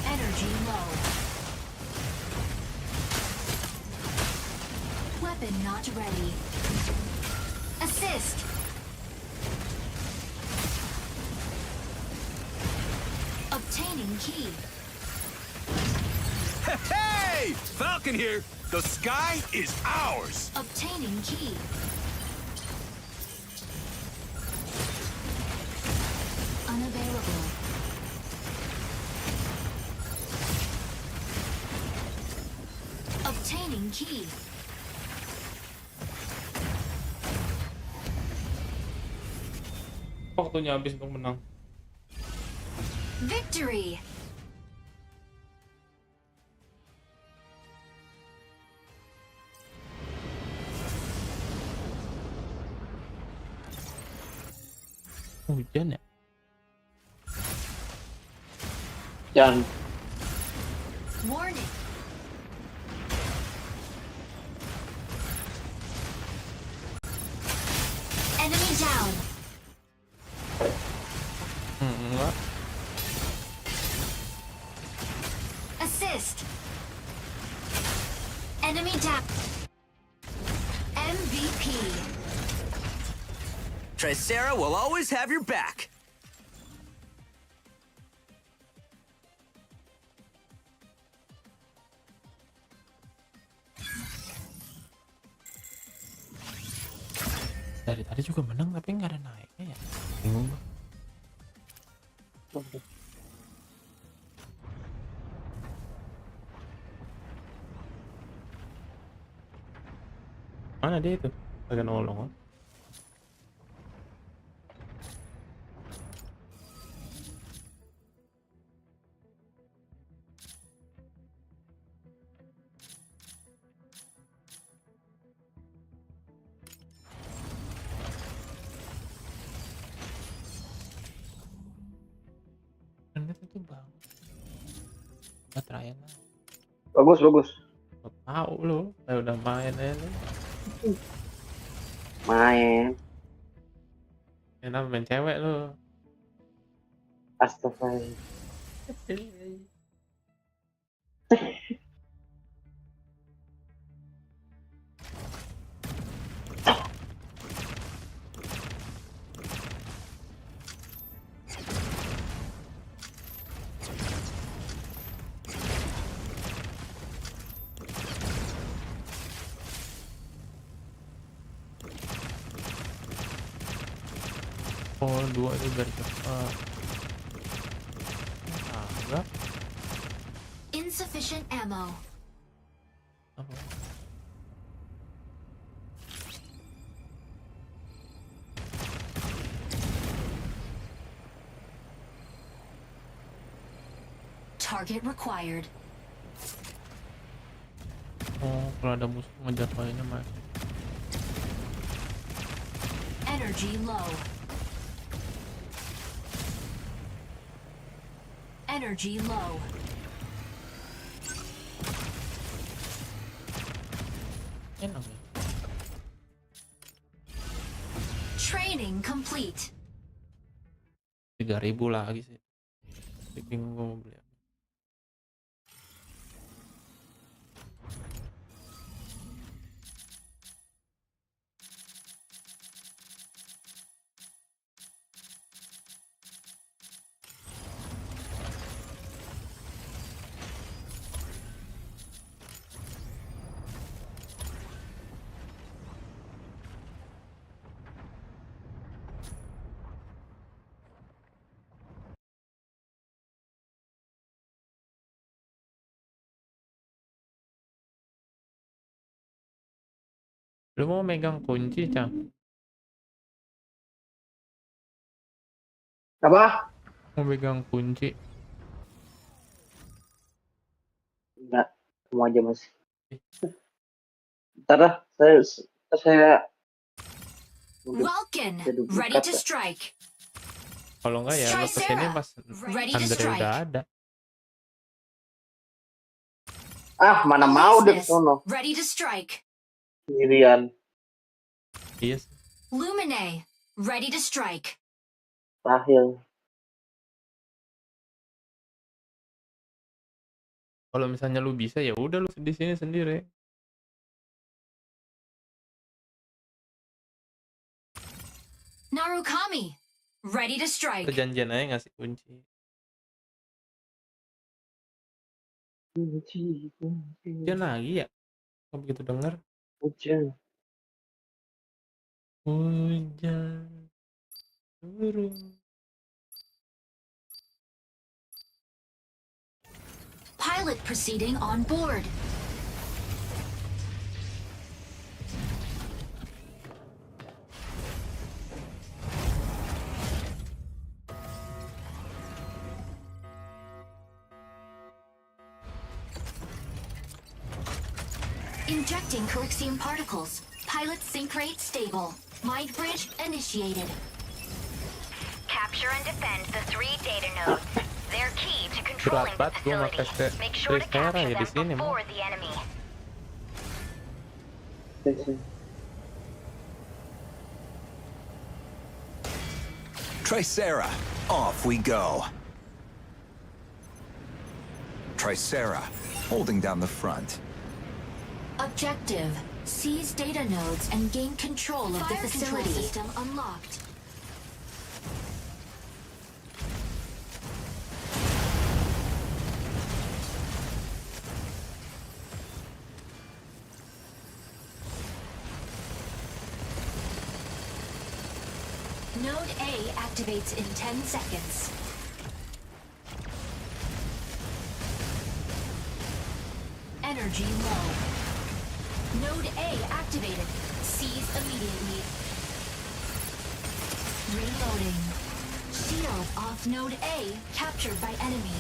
Energy low. Weapon not ready. Assist. Obtaining key. Hey! Falcon here! The sky is ours! Obtaining key. Unavailable. Obtaining key. Waktunya habis untuk menang. Victory! Hujan ya? Jangan. Warning. Enemy down. Enggak. Assist. Enemy down. MVP. Tricera will always have your back. Dari tadi juga menang tapi nggak ada naiknya ya. Bingung gua. Mana dia itu? Agak nolong. Itu bang. Baterai lah. Bagus, bagus. Tahu lu, saya udah main aja lu. Main. Enak main cewek lu. Astagfirullah. Oh, dua itu biar cepat. Enggak. Insufficient ammo. Apa? Target required. Oh, kalau ada musuh ngejar kayaknya masuk. Energy low. Energy low. Enak ya. Training complete. 3.000 lagi sih. Bingung gue mau beli apa. Lu mau megang kunci, Cang? Apa? Mau megang kunci? Enggak, semua aja mas. Ntar dah, saya Welcome. Jadi Ready bukat to ya. strike. Kalau enggak ya lu kesini pas Ready to Andre strike. udah ada. mana mau deh Aloysius, sono ready to strike. sendirian. Iya sih. Lumine, ready to strike. Terakhir. Kalau misalnya lu bisa ya udah lu di sini sendiri. Narukami, ready to strike. Perjanjian aja ngasih kunci. Hujan lagi ya? Kok begitu denger? Hujan. Hujan turun. Pilot proceeding on board. Injecting Coaxium particles. Pilot sync rate stable. Mind bridge initiated. Capture and defend the 3 data nodes. They're key to controlling the Berat banget gua facility. pakai Make sure to Trisera capture ya di them sini mah. before the enemy. Tricera, off we go. Tricera, holding down the front. Objective. Seize data nodes and gain control of the facility. System unlocked. Node A activates in 10 seconds. Energy low. Node A activated. Seize immediately. Reloading. Shield off Node A, captured by enemy.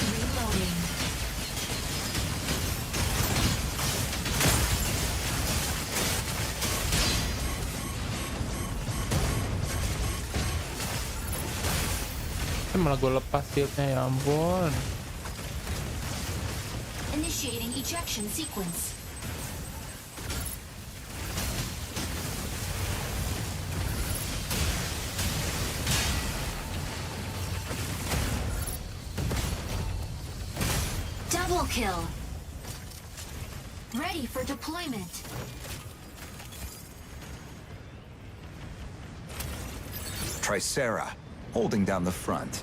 Reloading. Malah gue lepas shieldnya, ya ampun. Initiating ejection sequence. Double kill. Ready for deployment. Tricera, holding down the front.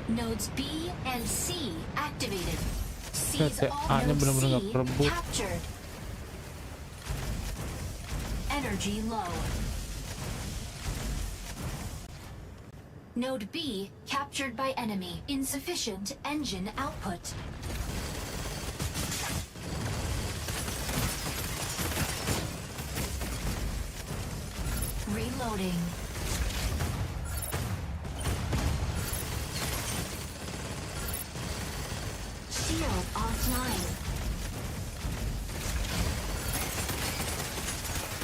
Nodes B and C activated. Seize all A-nya nodes bener-bener C gak kerebut. captured. Energy low. Node B captured by enemy. Insufficient engine output. Reloading. Shield offline.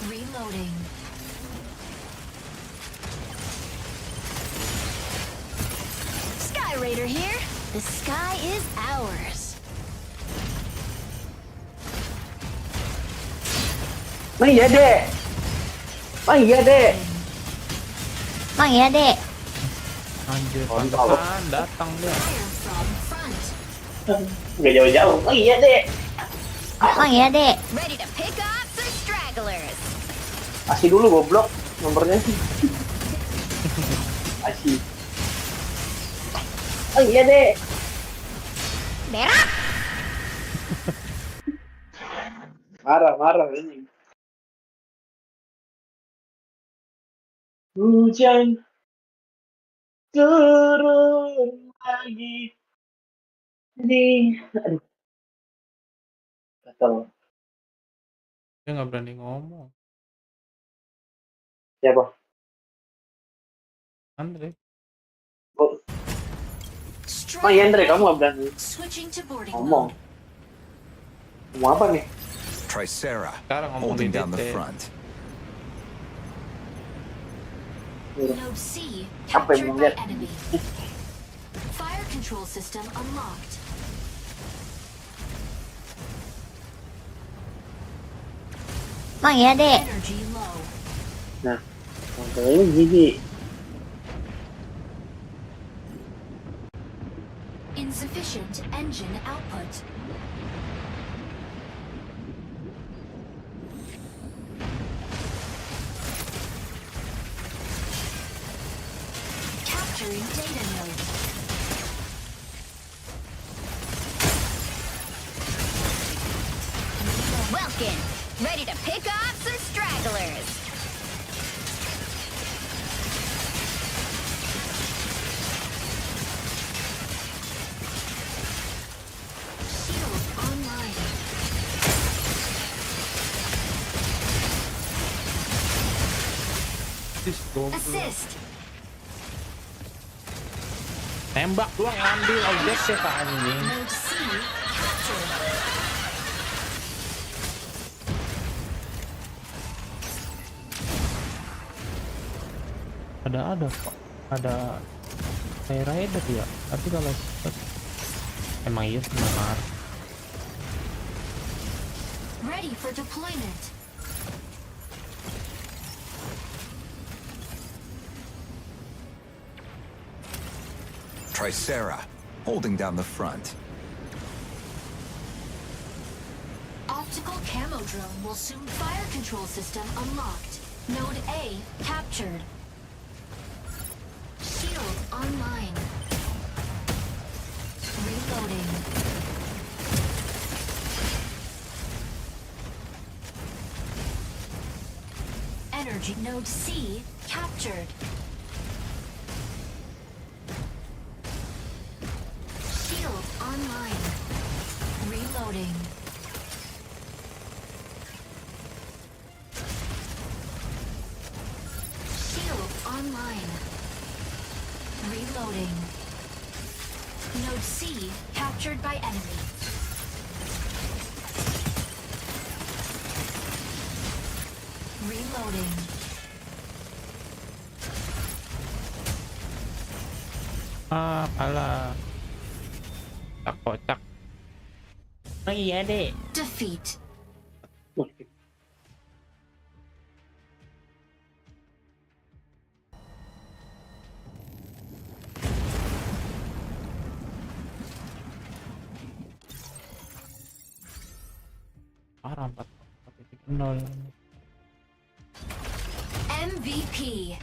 Reloading. Sky Raider here. The sky is ours. Mang iya dek. Mang iya dek. Mang ya, Dek. Anjir, Kontol. pantesan datang dia. Fire from front. Nggak jauh-jauh. Mang iya dek. Mang ya, Dek. Ready to pick off some stragglers. Kasih dulu goblok nomornya. Kasih. Mang iya dek. Berak. Marah ini. Hujan turun lagi di. Aduh, gatel. Dia nggak berani ngomong. Siapa? Andre. Oh, Strike iya Andre, kamu nggak berani Switching to boarding ngomong. mode. Mau apa nih? Tricera, Sekarang ngomong holding di down the DT. front. Node C Apa captured yang mau by lihat? enemy. Fire control system unlocked. Mang ya, Dek. Energy low. Nah, ini gigi. Insufficient engine output. Capturing data node. Welkin, ready to pick off some stragglers. Shield online. Assist. Tembak doang ngambil objeknya Pak anjing. Node C captured. Ada kok. Ada rider ya. Tapi kalau emang iya sih benar. Ready for deployment. Tricera, holding down the front. Optical camo drone will soon. Fire control system unlocked. Node A captured. Shield online. Reloading. Energy node C captured. Shield online. Reloading. Shield online. Reloading. Node C captured by enemy. Reloading. Kalah. Tak kocak. Oh iya deh. Defeat. Parah 4-0. MVP.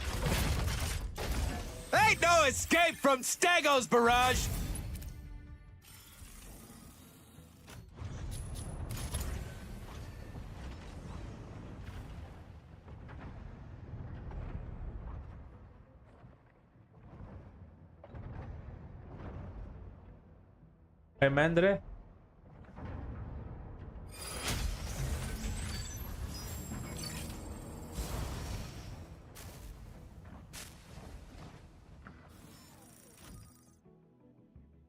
Ain't no escape from Stego's barrage! Hey Mandre.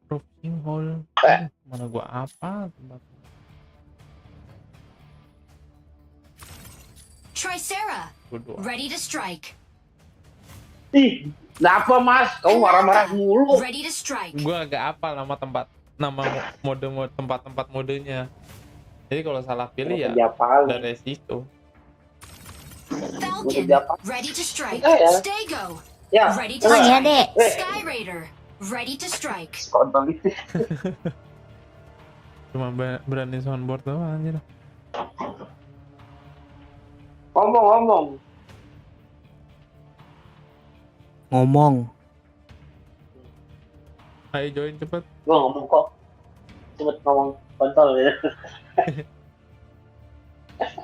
Dropping hole. Aduh, mana gua apa tempat. Tricera, Bodoh. ready to strike. Ih, kenapa Mas? Kamu marah-marah mulu. Ready to strike. Gua agak apal nama mode tempat-tempat modenya. Jadi kalau salah pilih ya dari situ. Falcon, ready to strike. Stay go. Ya, Ready to ya, strike. Dek. Sky Raider, ready to strike. kontol itu. Cuma berani soundboard doang anjir. Ngomong. Ayo join cepet. Gua ngomong kok. Cepet ngomong kontol ya.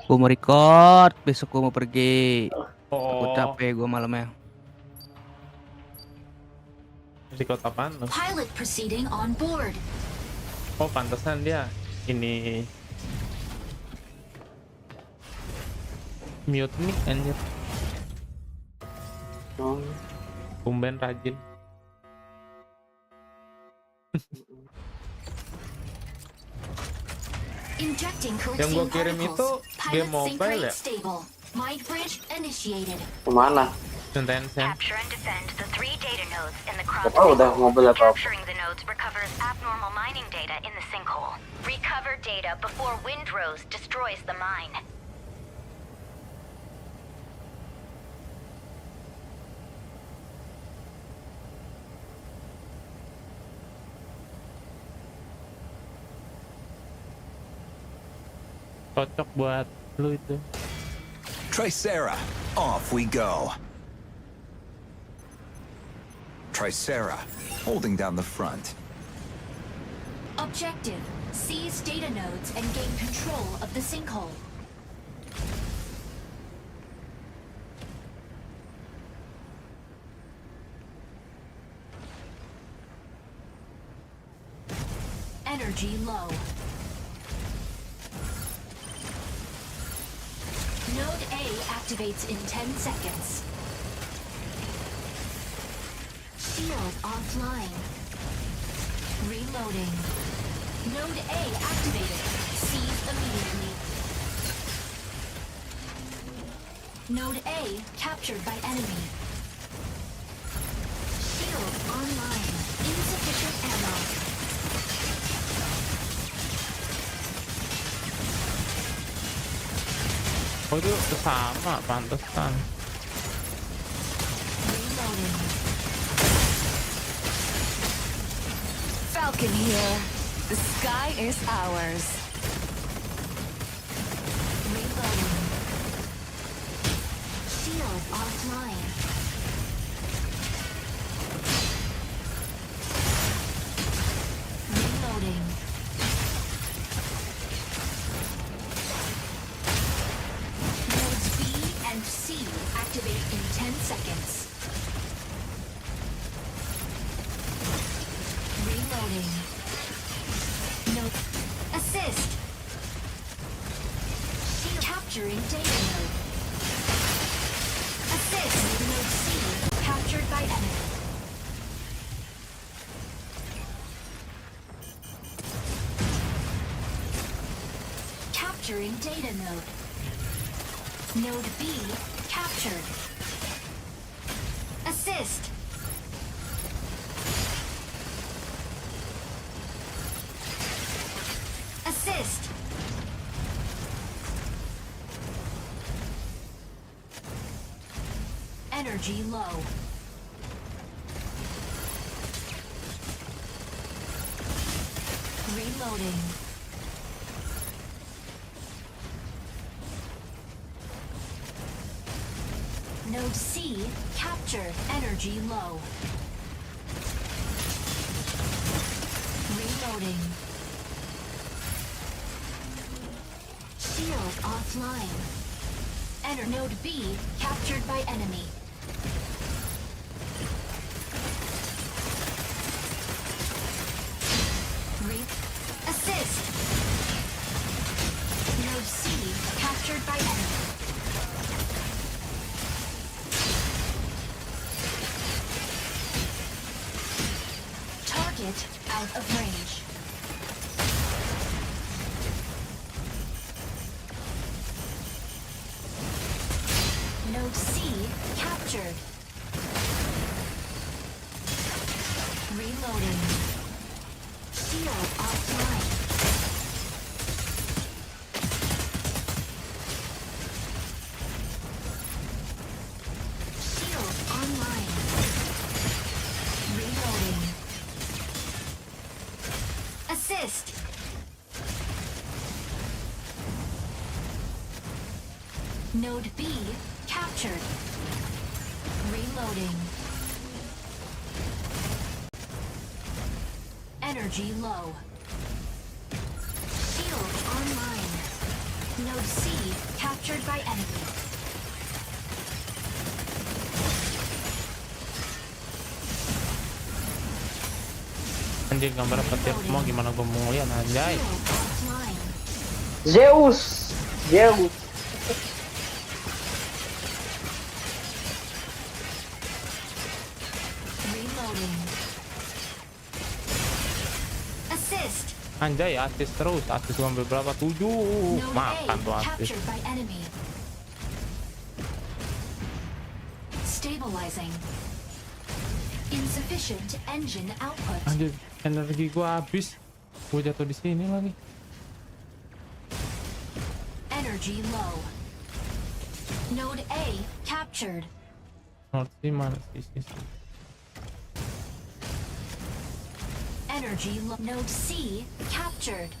Gue mau record, besok gue mau pergi. Aku Oh, capek gue malamnya. di kota apaan lo? Pilot proceeding on board. Oh, pantesan dia ini mute mic anjir. Tumben rajin. Injecting Yang gua correcting kirim itu particles. game Pilot sync mobile rate ya? stable. Mind bridge initiated. Kemana? Tencent. Capture and defend the 3 data nodes in the Oh, udah mobil apa? Capturing the nodes recovers abnormal mining data in the sinkhole. Recover data before Windrose destroys the mine. Cocok buat lu itu. Tricera, off we go. Tricera, holding down the front. Objective: seize data nodes and gain control of the sinkhole. Energy low. Node A activates in 10 seconds. Shield offline. Reloading. Node A activated. Seize immediately. Node A captured by enemy. Shield online. Insufficient ammo. Oh, itu sama, pantesan. Reloading. Falcon here. The sky is ours. Reloading. Shield offline. Reloading. Nodes B and C activate in 10 seconds. Reloading. Node. Assist. Shield capturing data node. Assist. Node C captured by enemy. Capturing data node. Node B captured. Assist. Assist. Energy low. Reloading. Node C captured. Energy low. Reloading. Shield offline. Enter Node B captured by enemy. Target out of range. Node C captured. Reloading. Shield offline. Shield online. Reloading. Assist. Node B captured. Reloading. Energy low. Shield online. Node C captured by enemy. Anjir, gambar petir semua, gimana gue mau ngeliat anjay. Shield offline. Zeus. Zeus. Reloading. Assist. Anjay, asis terus, asis gue ambil berapa? 7. Node Makan tuh A asis. captured by enemy. Stabilizing. Insufficient engine output. Anjir, energi gue habis. Gue jatuh di sini lagi. Energy low. Node A captured. North sih mana sih? Energy low. Node C captured.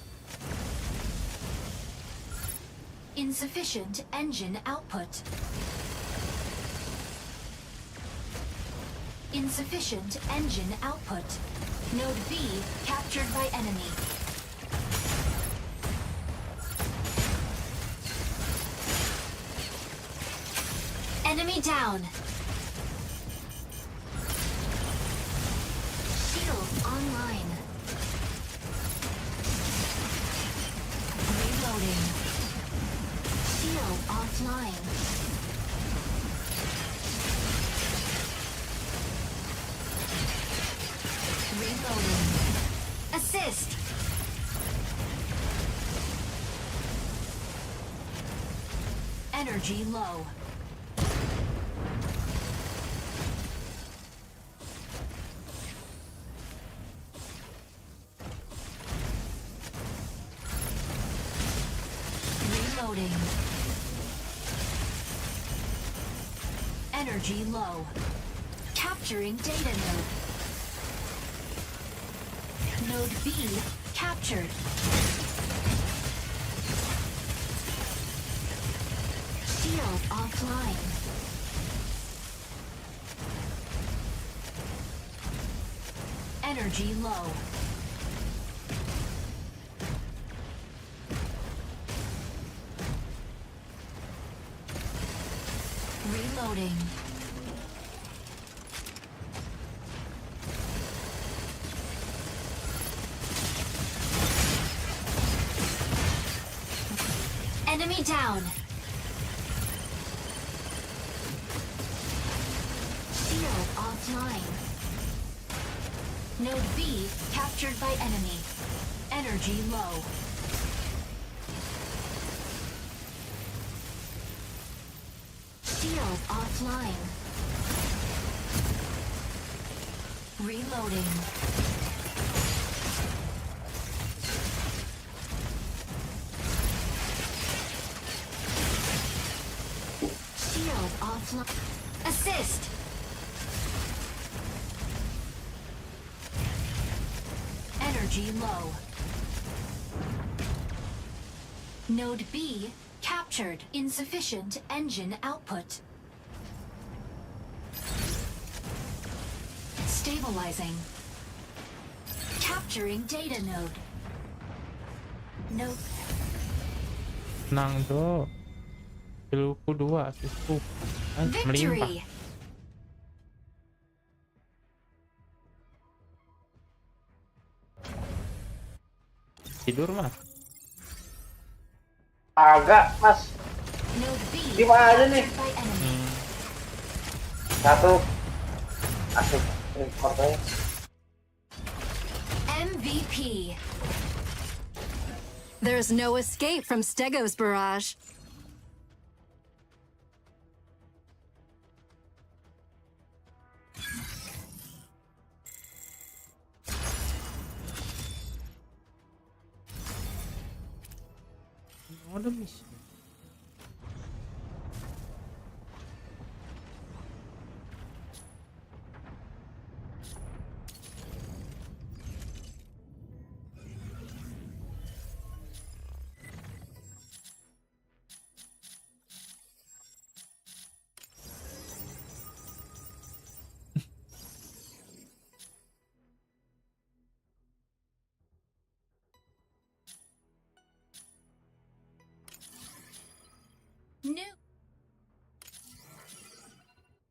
Insufficient engine output. Insufficient engine output. Node B captured by enemy. Enemy down. Shield online. Reloading. Shield offline. Reloading. Assist. Energy low. Reloading. Energy low. Capturing data node. Node B captured. Shield offline. Energy low. Reloading. Enemy down. Shield offline. Node B captured by enemy. Energy low. Shield offline. Reloading. Shield offline. Assist. Energy low. Node B captured. Insufficient engine output. Stabilizing. Capturing data node. Node. Nang tuh. Kilku 2, asisku melimpah. Victory. Tidur mas. Agak, Mas. Node B Di mana aja nih? captured by enemy. Satu. Asik. Ini korbannya. MVP. There's no escape from Stego's barrage. Ada misi.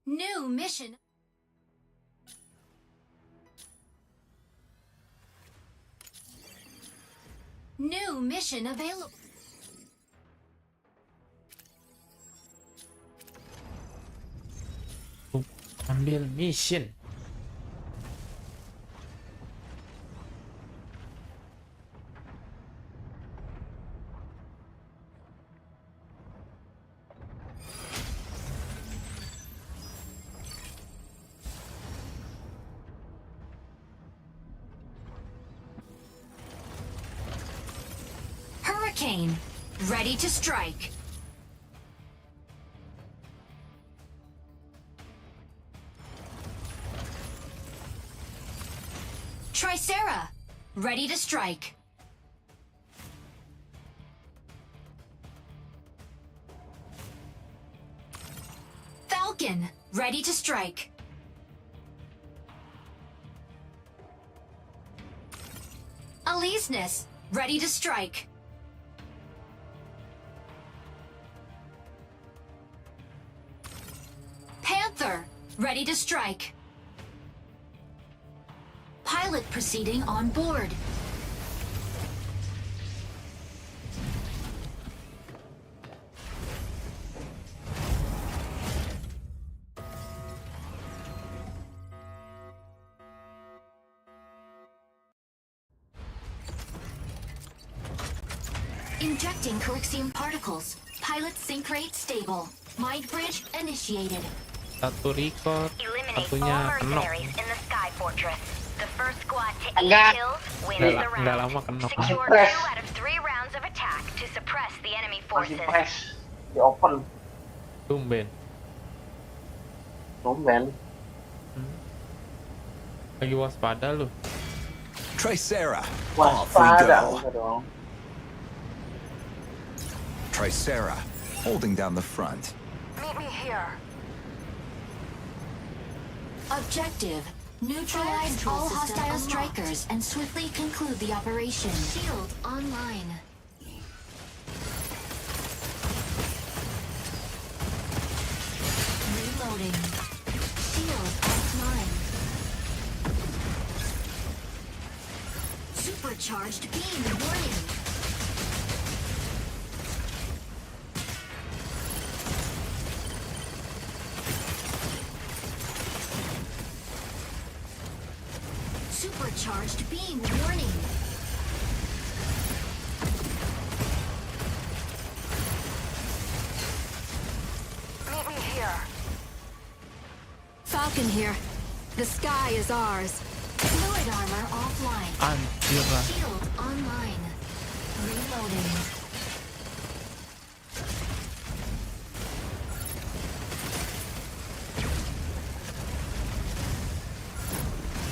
New mission. New mission available. Ambil mission. Hurricane, ready to strike. Tricera, ready to strike. Falcon, ready to strike. Aleseness, ready to strike. Panther, ready to strike. Pilot proceeding on board. Injecting Corexium particles. Pilot sync rate stable. Mind bridge initiated. Satu record, Eliminate all satunya knock. mercenaries in the Sky Fortress. The first squad to 8 Enggak. kills wins Udah, the udah round. lama ke knock. Secure 2 out of 3 rounds of attack to suppress the enemy Masih forces. fresh di open. Tumben. Tumben. Lagi waspada lu. Tricera, off we Waspada go. enggak dong. Tricera, holding down the front. Meet me here. Objective. Neutralize all hostile strikers and swiftly conclude the operation. Shield online. Reloading. Shield offline. Supercharged beam warning. Supercharged beam warning. Meet me here. Falcon here. The sky is ours. Fluid armor offline. Anjir lah. Shield online. Reloading.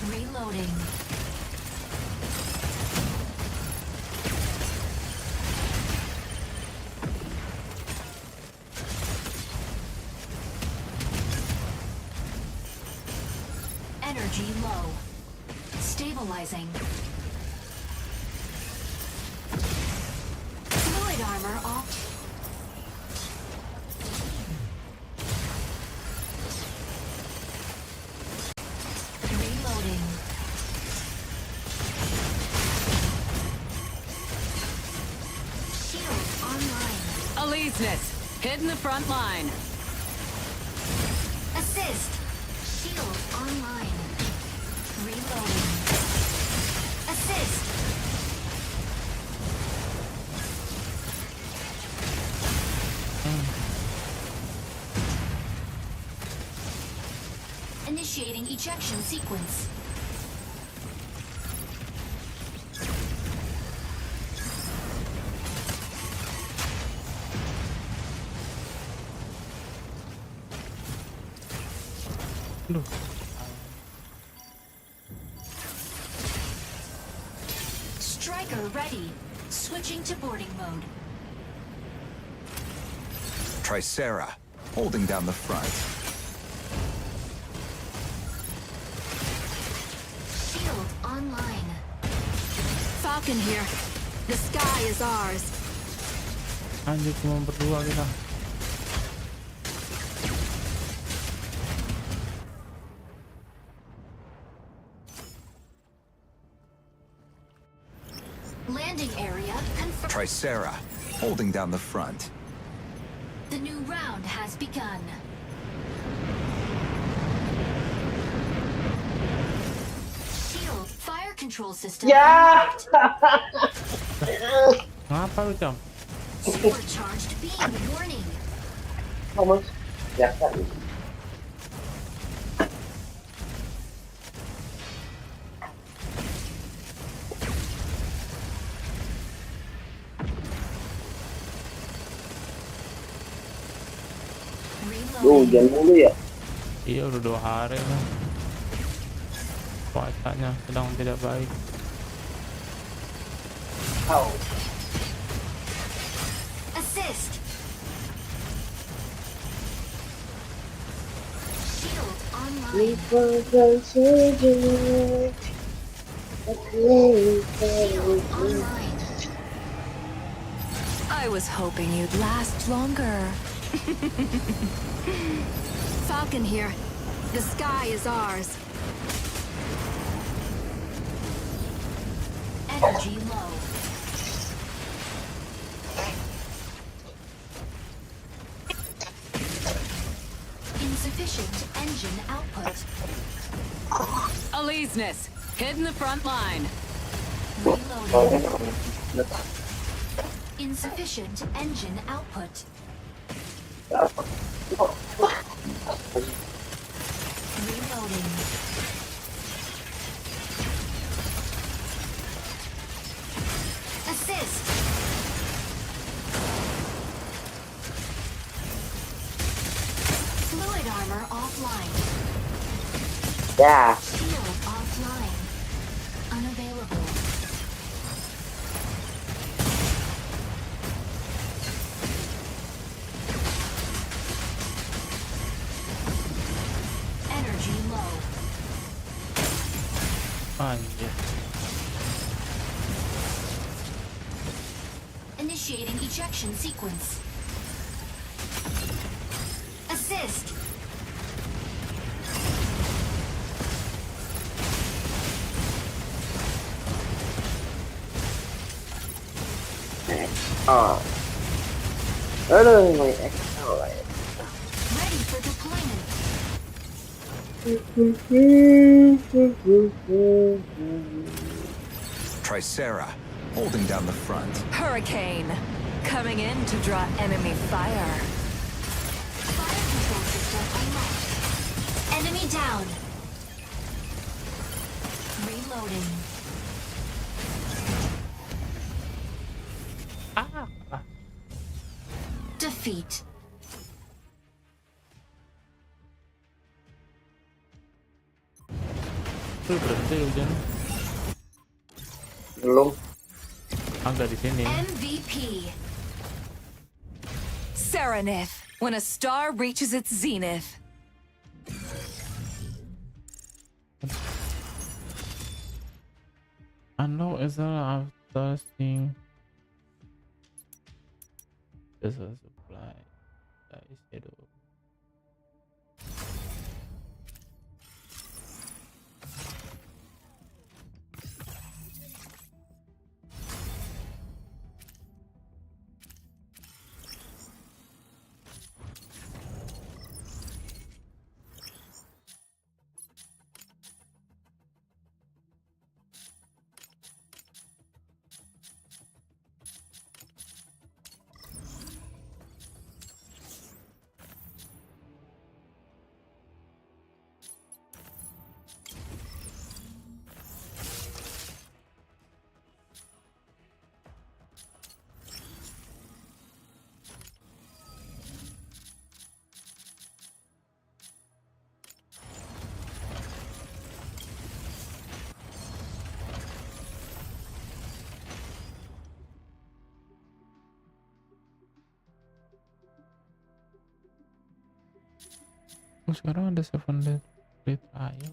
Reloading. Energy low. Stabilizing. Fluid armor off. Reloading. Shield online. Aleseness, hit in the front line. Assist. Shield online. Reloading. Assist. ejection sequence. Duh. Striker ready. Switching to boarding mode. Tricera, holding down the front. Shield online. Falcon here. The sky is ours. Anjir, cuma berdua kita. Landing area confirmed. Tricera, holding down the front. The new round has begun. Shield fire control system. Ya. unlocked. Ngapa lu, Cam? Supercharged beam warning. Kamu ya kan. Hujan mulu ya. Iya, udah 2 hari lah. Cuacanya sedang tidak baik. Oh. Assist. Shield online. Shield online. I was hoping you'd last longer. Falcon here. The sky is ours. Energy low. Insufficient engine output. Aleseness, hit in the front line. Reloading. Insufficient engine output. Reloading. Assist. Fluid armor offline. Ya. Shield offline. Unavailable. Energy low. Anjir. Initiating ejection sequence. Assist. Oh. Aduh, may extra lah. Ready for deployment. Tricera, holding down the front. Hurricane, coming in to draw enemy fire. Fire control system unlocked. Enemy down. Reloading. Defeat. Tuh berhenti hujan. Belum. Agak di sini. MVP. Serenith, when a star reaches its zenith. I know it's not after seeing. This is supply. That is it. sekarang ada 7 lead trial.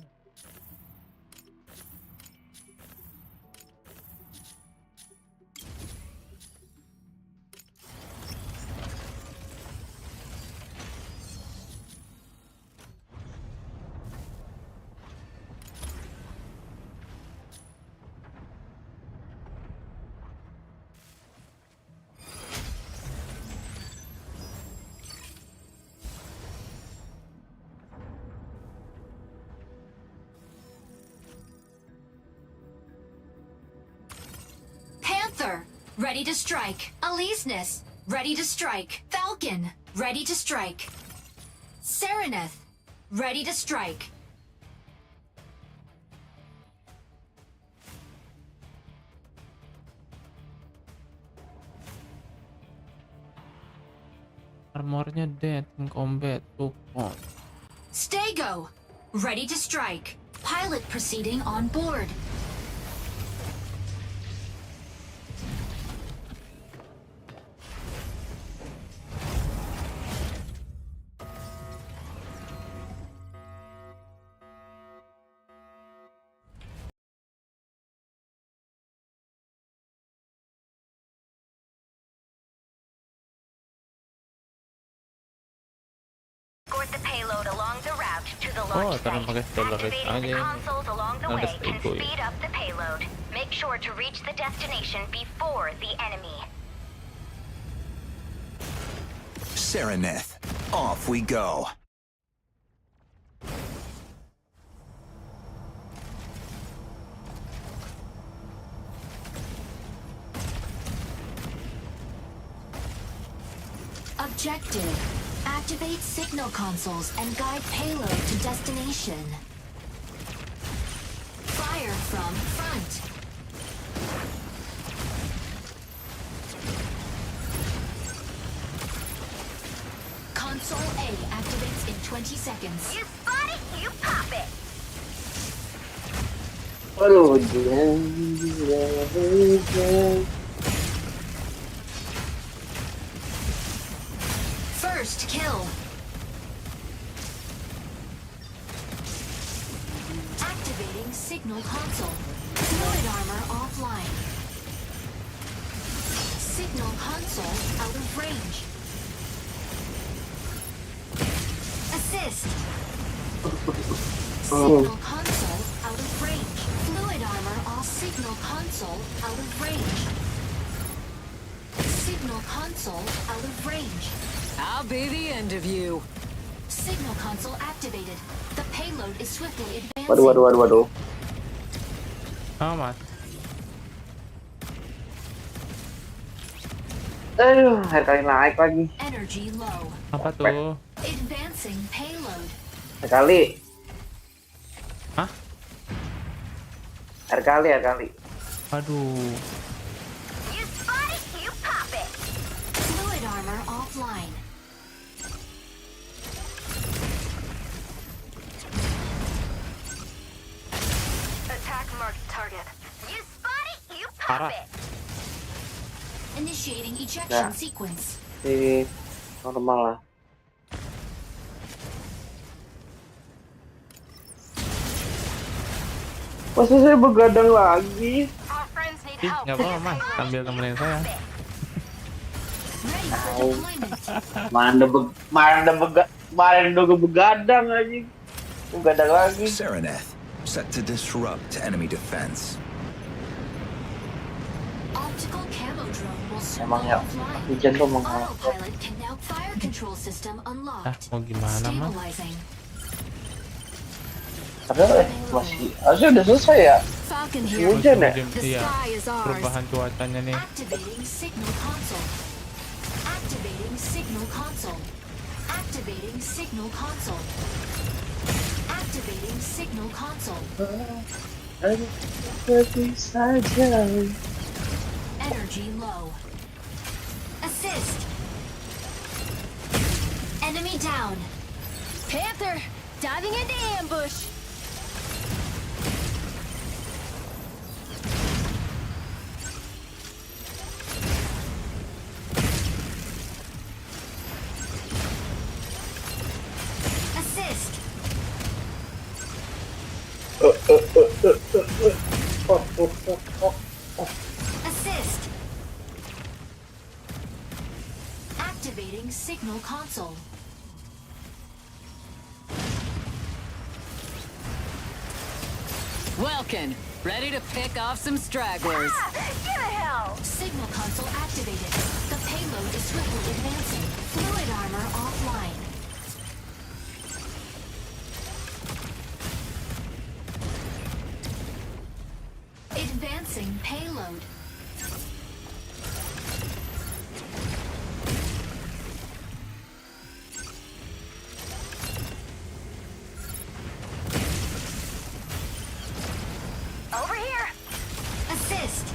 Panther, ready to strike. Aleseness, ready to strike. Falcon, ready to strike. Sereneth, ready to strike. Armornya dead in combat. Dukung. Stego, ready to strike. Pilot proceeding on board. Escort the payload along the route to the Oh, launch karena site. pakai Stellaris Activating the aja. consoles along the Ada way can Stego ya. speed up the payload. Make sure to reach the destination before the enemy. Sereneth, off we go. Objective, activate signal consoles and guide payload to destination. Fire from front. Console A activates in 20 seconds. You spot it, you pop it. Aduh, First kill. Activating signal console. Fluid armor offline. Signal console out of range. Assist. Signal console out of range. Fluid armor off. Signal console out of range. Signal console out of range. I'll be the end of you. Signal console activated. The payload is swiftly advancing. waduh. Amat. Aduh, air kali naik lagi. Energy low. Apa tuh? Advancing payload. Air kali. Hah? Air kali. Aduh. You spot it, you pop it. Fluid armor offline. Attack marked target. You spot it, you pop Parah. it. Initiating ejection Nah. sequence. Di normal lah. Masa saya begadang lagi? Our friends need Ih, help. nggak apa-apa mas, sambil temenin saya. Ready for deployment. Kemarin udah begadang aja. Begadang lagi. Sereneth, set to disrupt enemy defense. Optical camo drone will soon Emang go ya, offline. hujan tuh menghalang. Autopilot can now fire control system unlocked. Mau gimana mas? Stabilizing. Padahal masih harusnya udah selesai ya. Falcon here. Hujan ya? Musim, The iya. sky is ours. Perubahan cuacanya nih. Activating signal console. Activating signal console. Activating signal console. Activating signal console. Seperti saja. Energy low. Assist. Enemy down. Panther, diving into ambush. Assist. Assist. Activating signal console. Welkin, ready to pick off some stragglers. Get a hell! Signal console activated. The payload is swiftly advancing. Fluid armor offline. Advancing payload. Over here! Assist.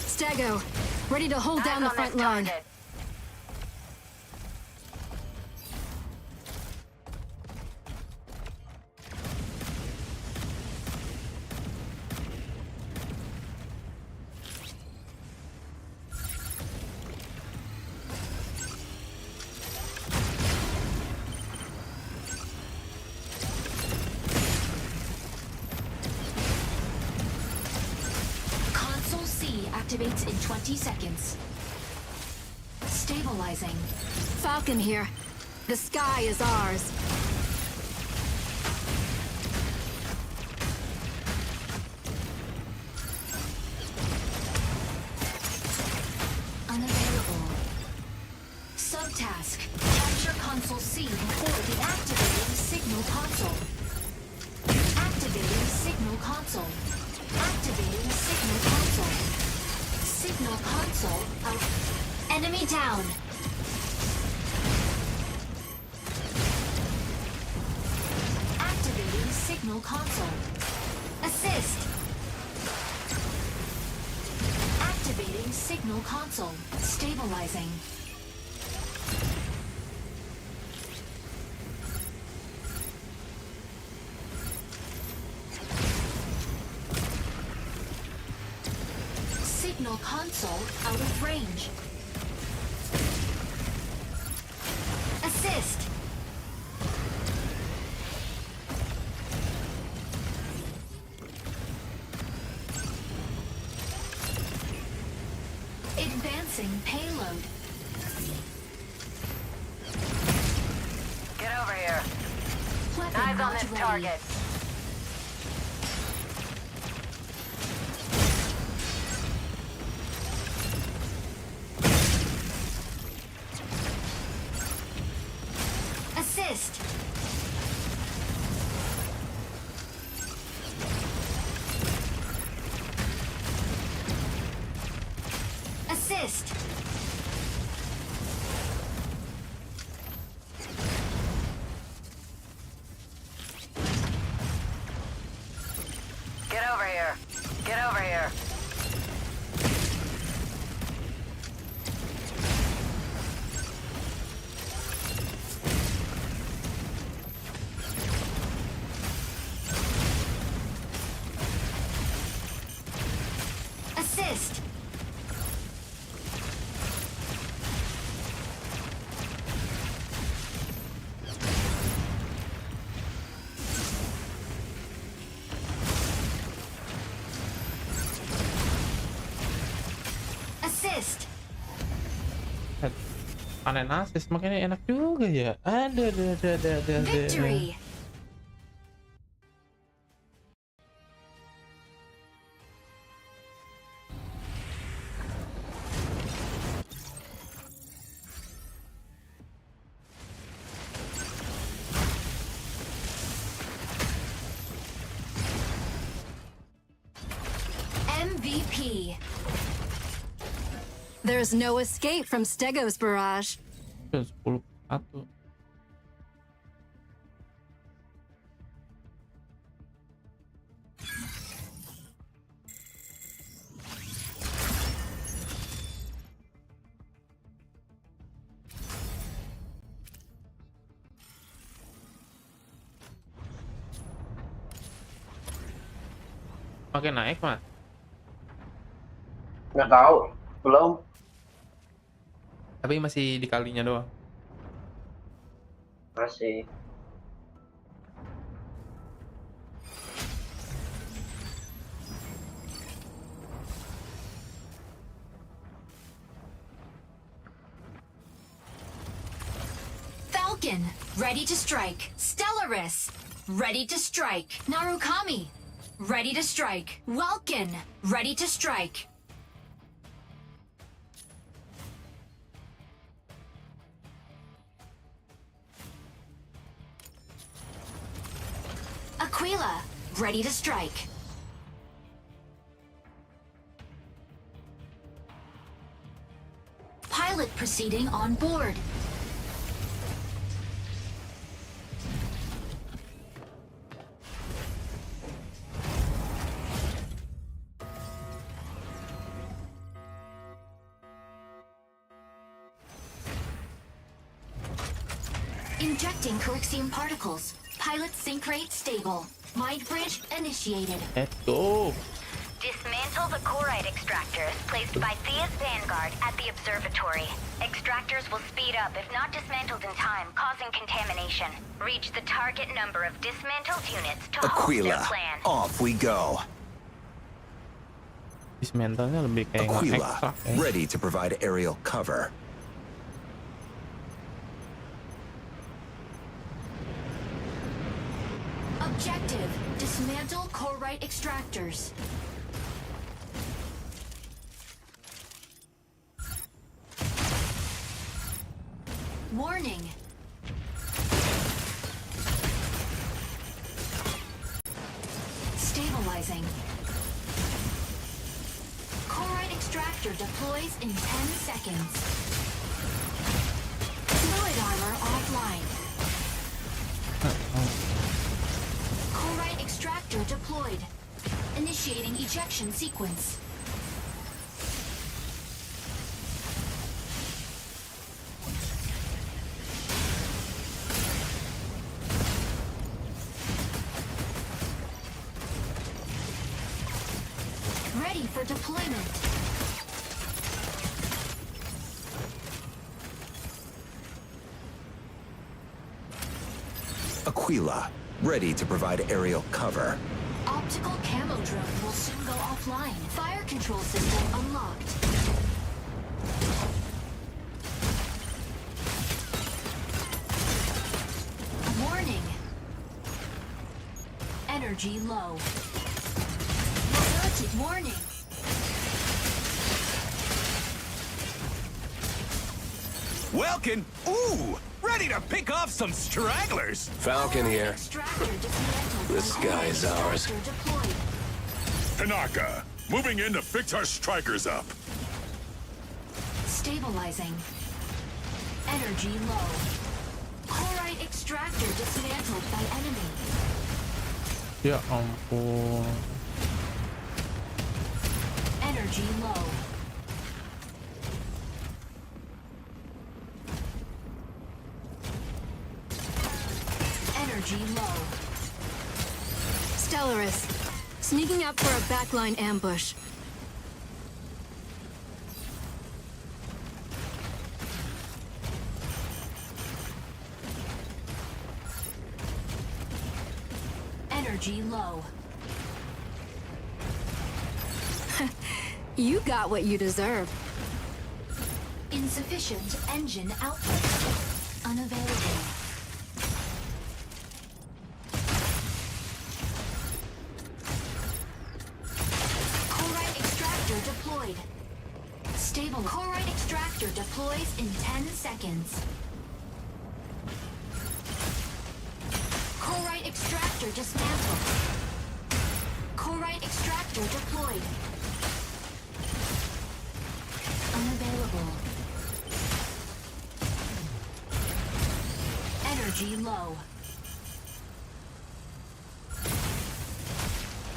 Stego, ready to hold down the Eyes on front this line. target. Console C activates in 20 seconds. Stabilizing. Falcon here. The sky is ours. Unavailable. Subtask. Capture console C before the activating signal console. Activating signal console. Activating signal console. Signal console out. Enemy down. Activating signal console. Assist. Activating signal console. Stabilizing. Signal console out of range. Assist. Advancing payload. Get over here. Weapon Eyes on not this ready. target. Assist. Assist. Get over here. Get over here. Assist. Assist. Panen asis makanya enak juga ya. Ada. Victory. MVP. There's no escape from Stego's barrage. 10-1. Makin naik mas. Nggak tahu, belum. Tapi masih di kalinya doang. Masih. Falcon, ready to strike. Stellaris, ready to strike. Narukami, ready to strike. Welkin, ready to strike. Aquila, ready to strike. Pilot proceeding on board. Injecting Corexium particles. Pilot sync rate stable. Mind bridge initiated. Let's go. Dismantle the corite extractors placed by Thea's Vanguard at the observatory. Extractors will speed up if not dismantled in time, causing contamination. Reach the target number of dismantled units to halt their Aquila, plan. off we go. Dismantle-nya lebih kayak Aquila, nge-extract ya. ready to provide aerial cover. Objective, dismantle corite extractors. Warning. Stabilizing. Corite extractor deploys in 10 seconds. Fluid armor offline. Corite extractor deployed. Initiating ejection sequence. Ready for deployment. Aquila, ready to provide aerial cover. Optical camo drone will soon go offline. Fire control system unlocked. Warning. Energy low. Mobility warning. Welkin, ooh, ready to pick off some stragglers. Falcon here. This guy's ours. Deployed. Tanaka, moving in to fix our strikers up. Stabilizing. Energy low. Corite extractor dismantled by enemy. Ya ampun. Energy low. Energy low. Stellaris, sneaking up for a backline ambush. Energy low. You got what you deserve. Insufficient engine output. Unavailable. Corite extractor deployed. Stable. Corite extractor deploys in 10 seconds. Corite extractor dismantled. Corite extractor deployed. Unavailable. Energy low.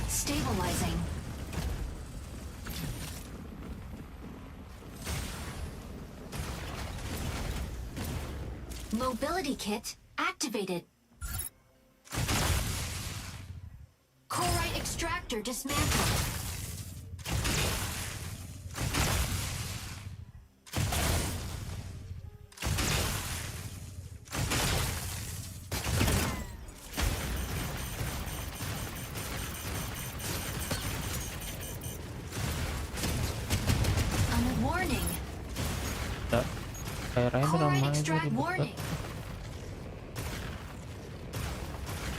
Stabilizing. Mobility kit activated. Corite extractor dismantled. On a warning. Daerahnya tuh Core namanya tuh extract ribet warning.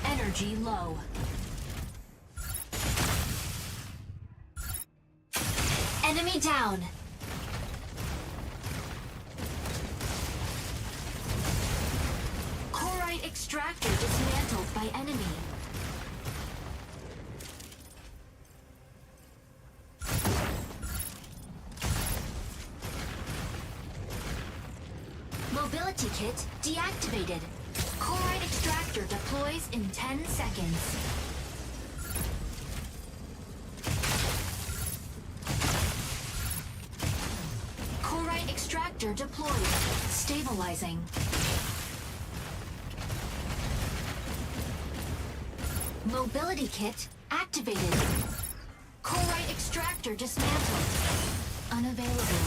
Energy low. Enemy down. Corite extractor dismantled by enemy. Mobility kit deactivated. Corite extractor deploys in 10 seconds. Corite extractor deployed. Stabilizing. Mobility kit activated. Corite extractor dismantled. Unavailable.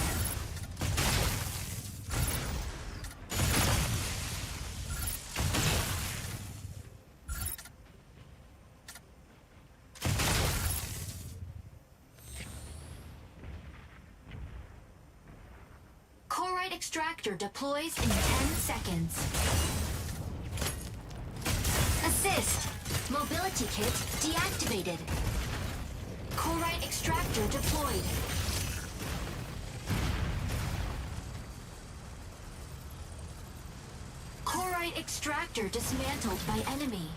Corite extractor deploys in 10 seconds. Assist. Mobility kit deactivated. Corite extractor deployed. Corite extractor dismantled by enemy.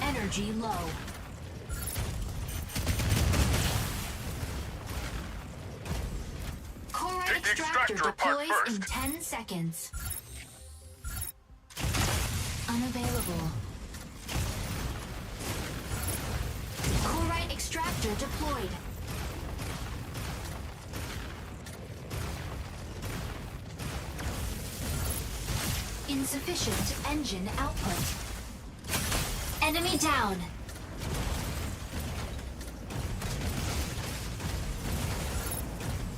Energy low. Corite extractor deploys in 10 seconds. Unavailable. Corite extractor deployed. Insufficient engine output. Enemy down.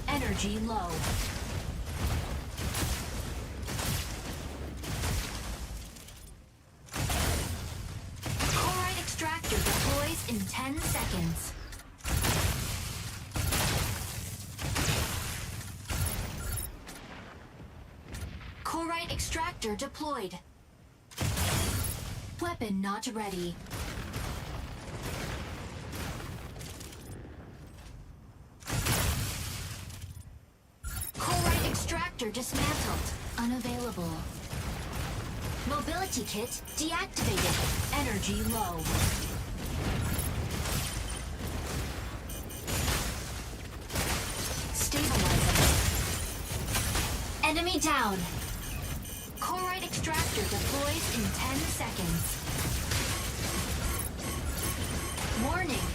Energy low. Corite extractor deploys in 10 seconds. Corite extractor deployed. Weapon not ready. Corite extractor dismantled. Unavailable. Mobility kit deactivated. Energy low. Stabilizing. Enemy down. Corite extractor deploys in 10 seconds. Warning.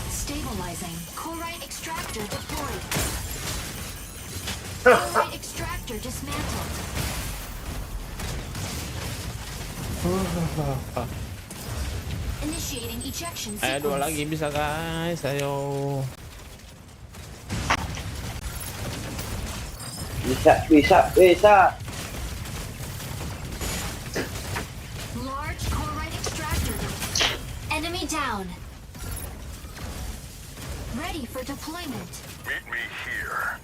Stabilizing. Corite extractor deployed. Corite extractor dismantled. Initiating ejection Ayo dua sequence. lagi bisa guys, ayo. Bisa. Large corite extractor. Enemy down. Ready for deployment. Meet me here.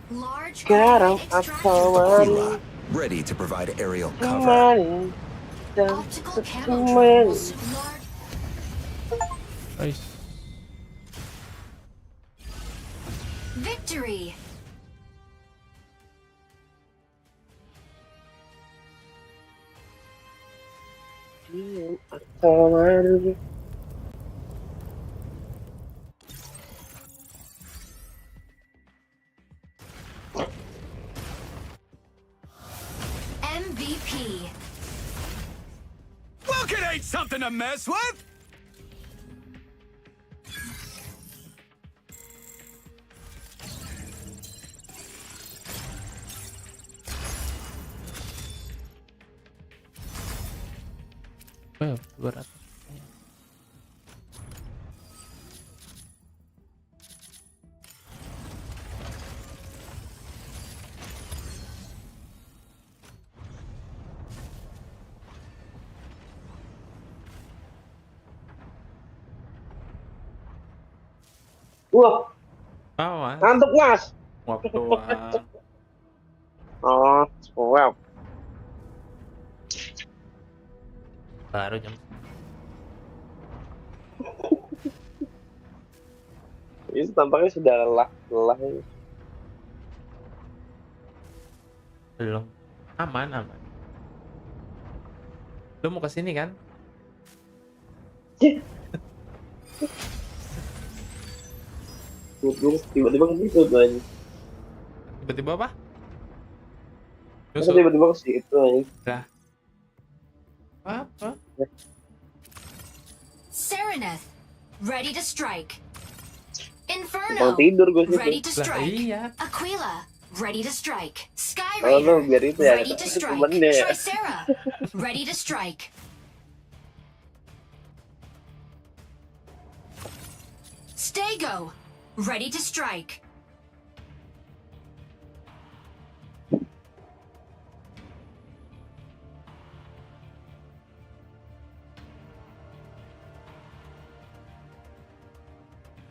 Large Sekarang corite extractor. aku Aquila, ready to provide aerial cover. Optical camo drone will suit large. Guys, Victory. MVP. Look, it ain't something to mess with! Oh, 200. Wah, Awas. ngantuk mas. Wap doang. Oh, wow. Baru jam. Ini tampaknya sudah lelah ini. Belum. Aman. Lu mau kesini kan? Tiba-tiba ke situ tuh aja. Tiba-tiba apa? Masa tiba-tiba ke situ aja. Lah. Apa? Sereneth, ready to strike. Mau Inferno, tidur gue ready situ. to strike. Iya. Aquila, ready to strike. Sky Oh, lu Raider, biar itu ya. ready to Itu strike. temennya ya. Tricera, ready to strike. Stego, ready to strike.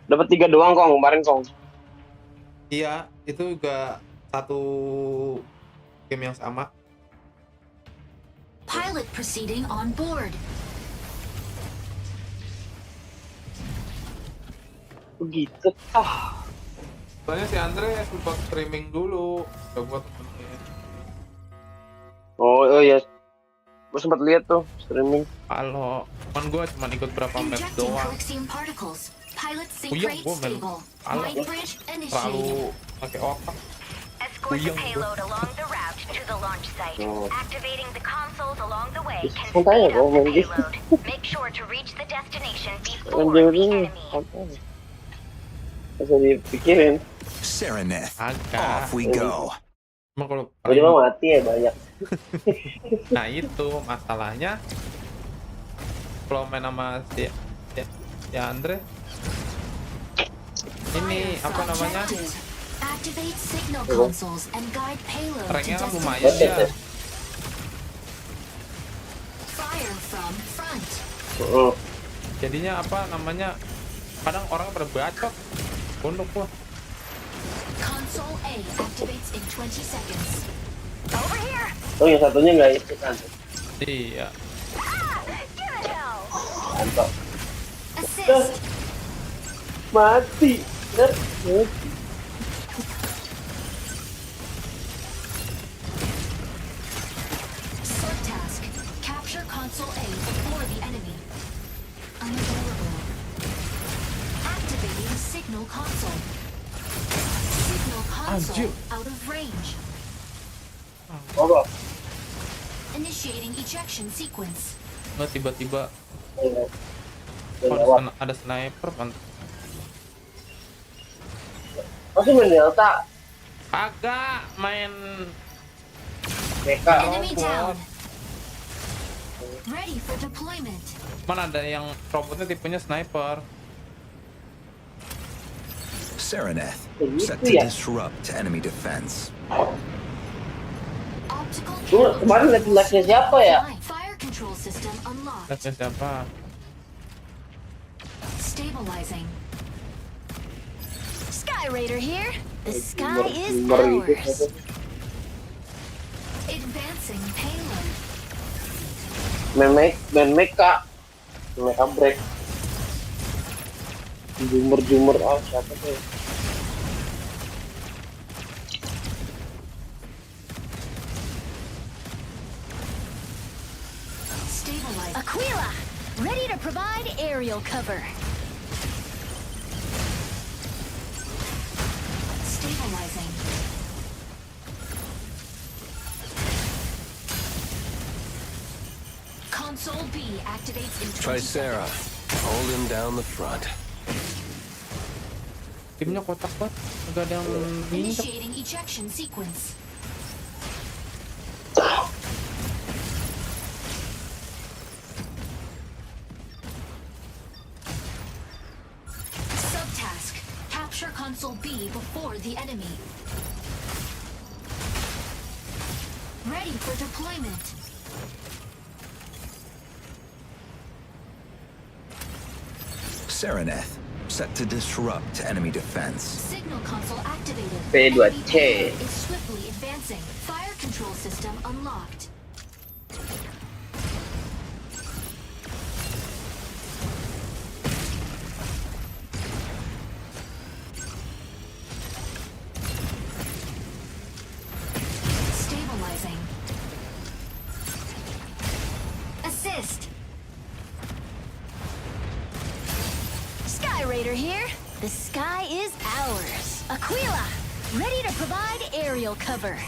Dapat 3 doang kong kemarin kong. Iya, itu juga satu game yang sama. Pilot proceeding on board. Begitu. Soalnya si Andre sempat streaming dulu. Coba temennya. Oh iya. Gue sempat lihat tuh streaming. Kalau gue cuma ikut berapa match Injecting doang. Coaxium particles. Pilot sync Iya, rate gua main stable. kalau Mind bridge initiated. terlalu pakai otak. Escort the Uyang gua. payload along the route to the launch site. Oh. Activating the consoles along the way can Santai ya speed up kong the main game. payload. Make sure to reach the destination before Main game the ini. enemy. Bisa dipikirin. Sereneth. Agak. Off we go. Emang kalau Jadi mah mati ya banyak. nah itu masalahnya kalau main sama si Andre ini apa namanya Activate signal consoles and guide payload to ranknya kan destination. lumayan ya. Fire from front. Heeh. Jadinya apa namanya kadang orang pada bacot pondok gua. Console A activates in 20 seconds. Over here! Oh yang satunya nggak itu kan. Iya. Give it hell! Mantap. Assist. Mati. Bener. Mati. Subtask. Capture console A before the enemy. Unavailable. Activating signal console. Signal console Anjir. out of range. Oh, Initiating ejection sequence. Nggak tiba-tiba udah oh, lewat. ada sniper mantap. Masih main Delta. Agak main Mecha. Enemy robot. down. Ready for deployment. Mana ada yang robotnya tipenya sniper. Sereneth. Begitu Set to ya? disrupt enemy defense. Optical Lu kemarin live-nya siapa ya? Fire control system unlocked. Lihatnya siapa? Stabilizing. Sky Raider here. The sky Gamer- is gamer itu ours. siapa? Advancing payload. Main Mecha. Mecha break. Jumur siapa tuh? Stabilizing. Aquila, ready to provide aerial cover. Stabilizing. Console B activates in 20 seconds. Hold him down the front. Timnya kotak banget. Gak ada yang nginjek. Initiating ejection sequence. the enemy. Ready for deployment. Sereneth, set to disrupt enemy defense. Signal console activated. P2C. Enemy is swiftly advancing. Fire control system unlocked. Stabilizing. Assist. Sky Raider here. The sky is ours. Aquila, ready to provide aerial cover.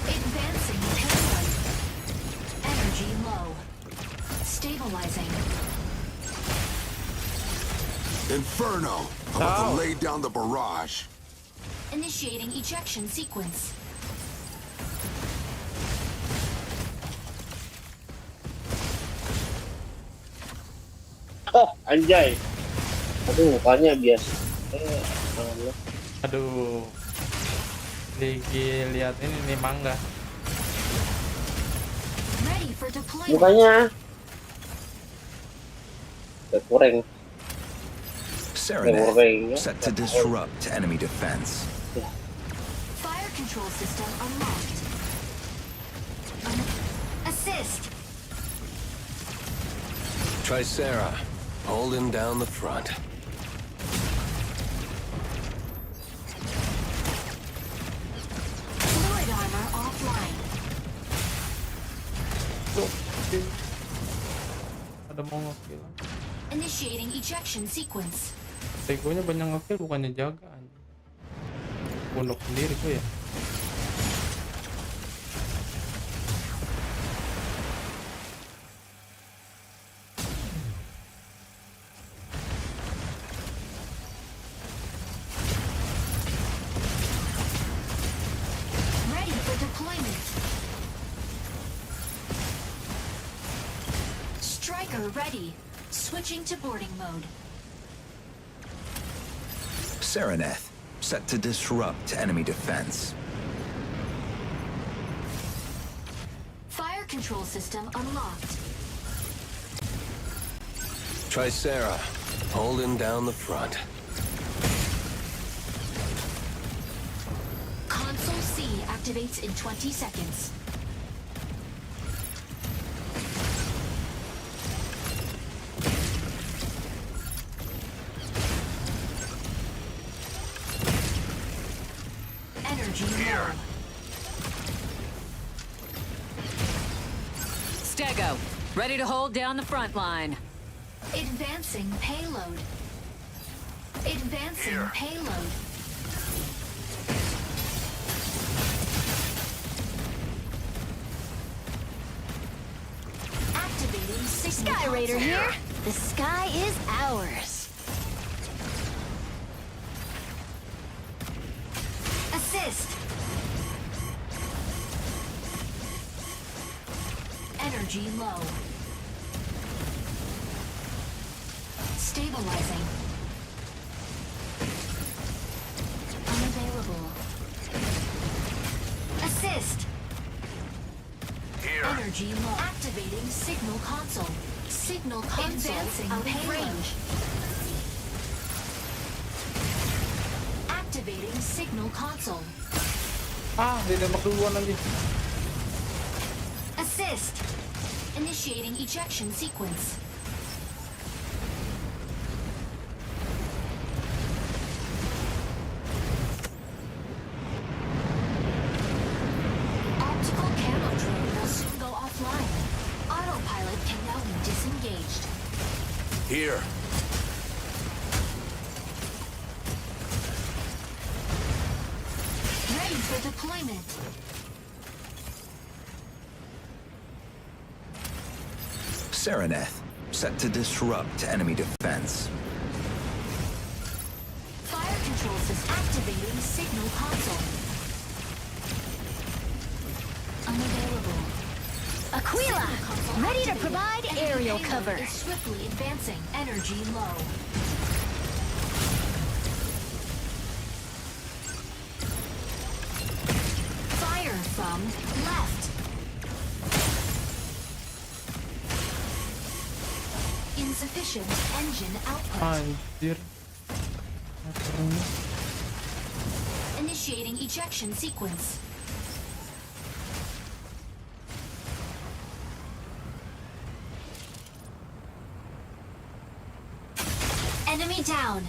Advancing payload. Energy low. Stabilizing. Inferno! I'm about to lay down the barrage. Initiating ejection sequence. Oh, anjay. Aduh, mukanya biasa. Allah. Aduh. Lagi lihat ini nih mangga. Ready for deployment. Mukanya. Udah kurang. Sereneth, set to disrupt enemy defense. Fire control system unlocked. Assist. Tricera, holding down the front. Fluid armor offline. Ada mau nge-kill. Initiating ejection sequence. Tegonya banyak nge-kill bukannya jaga anjing. Pondok sendiri tuh ya. Ready for deployment. Striker ready. Switching to boarding mode. Sereneth, set to disrupt enemy defense. Fire control system unlocked. Tricera, holding down the front. Console C activates in 20 seconds. Energy low. Stego, ready to hold down the front line. Advancing payload. Advancing payload. Activating signal Sky Raider console. here. The sky is ours. Assist. Energy low. Stabilizing. Unavailable. Assist. Energy low. Activating signal console. Signal console advancing out of range. Activating signal console. Ah, ditembak duluan lagi. Assist. Initiating ejection sequence. Optical camo drone will soon go offline. Autopilot can now be disengaged. Here. Ready for deployment. Sereneth, set to disrupt enemy defense. Fire control system activating signal console. Unavailable. Aquila, ready to provide aerial cover. Is swiftly advancing. Energy low. Fire from left. Insufficient engine output. Hadir. Initiating ejection sequence. Enemy down.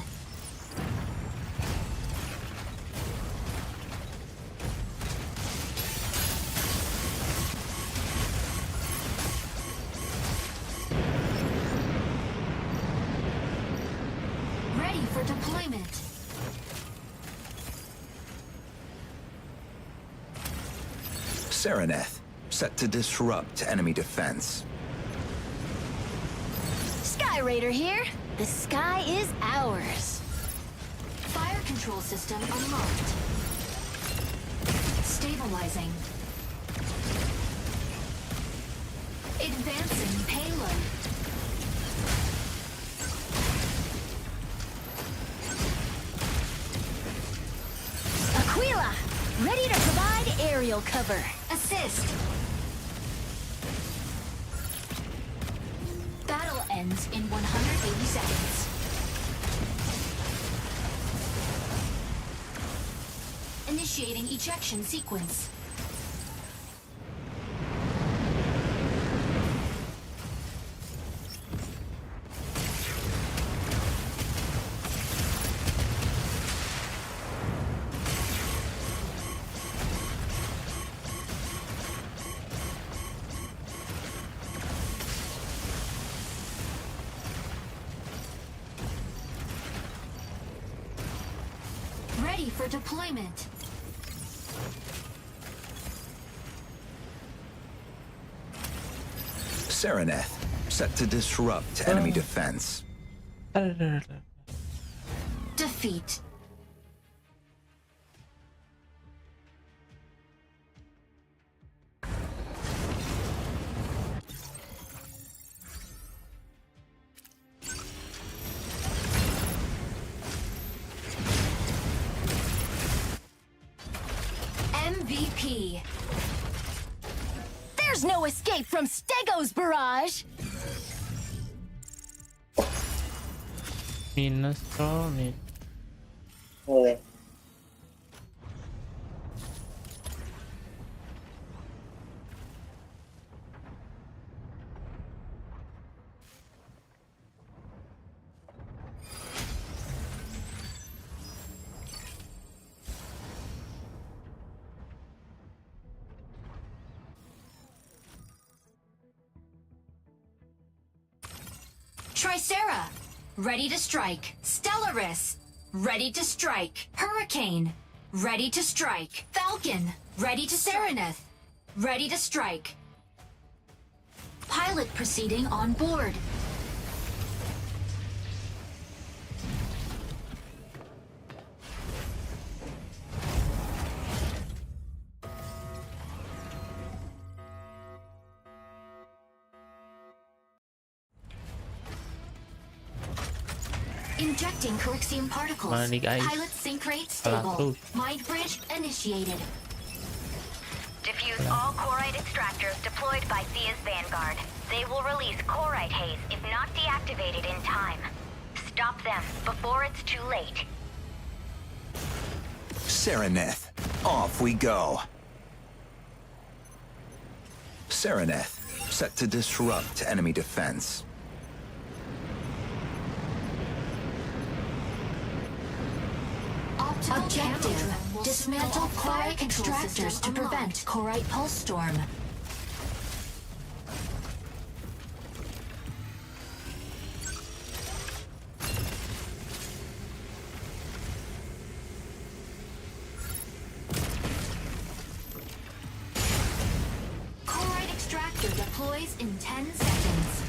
Ready for deployment. Sereneth, set to disrupt enemy defense. Sky Raider here. The sky is ours. Fire control system unlocked. Stabilizing. Advancing payload. Aquila, ready to provide aerial cover. Assist. Battle ends in 180 seconds. Initiating ejection sequence. Ready for deployment. Sereneth, set to disrupt enemy defense. Defeat. MVP. There's no escape from Stego's barrage. Minus troll nih. Boleh. Tricera, ready to strike. Stellaris, ready to strike. Hurricane, ready to strike. Falcon, ready to Sereneth, ready to strike. Pilot proceeding on board. Injecting Corexium particles. Mana nih, guys? Pilot sync rate Salah stable. terus. Mind bridge initiated. Diffuse all Corite extractors deployed by Thea's Vanguard. They will release Corite haze if not deactivated in time. Stop them before it's too late. Sereneth, off we go. Sereneth, set to disrupt enemy defense. Objective: dismantle Corite extractors to prevent Corite pulse storm. Corite extractor deploys in 10 seconds.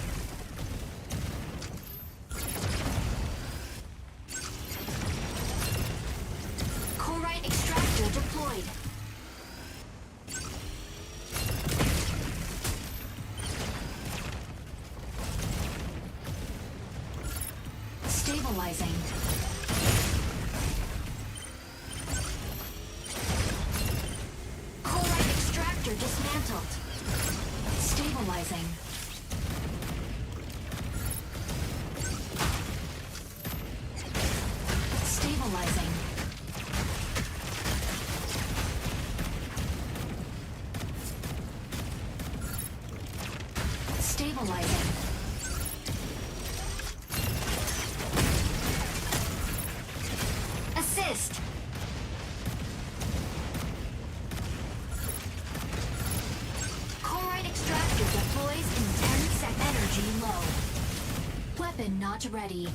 Corite extractor deployed. Stabilizing. Chloride extractor dismantled. Stabilizing. Stabilizing. Stabilizing. Assist. Chloride extractor deploys in 10 seconds. Energy low. Weapon not ready.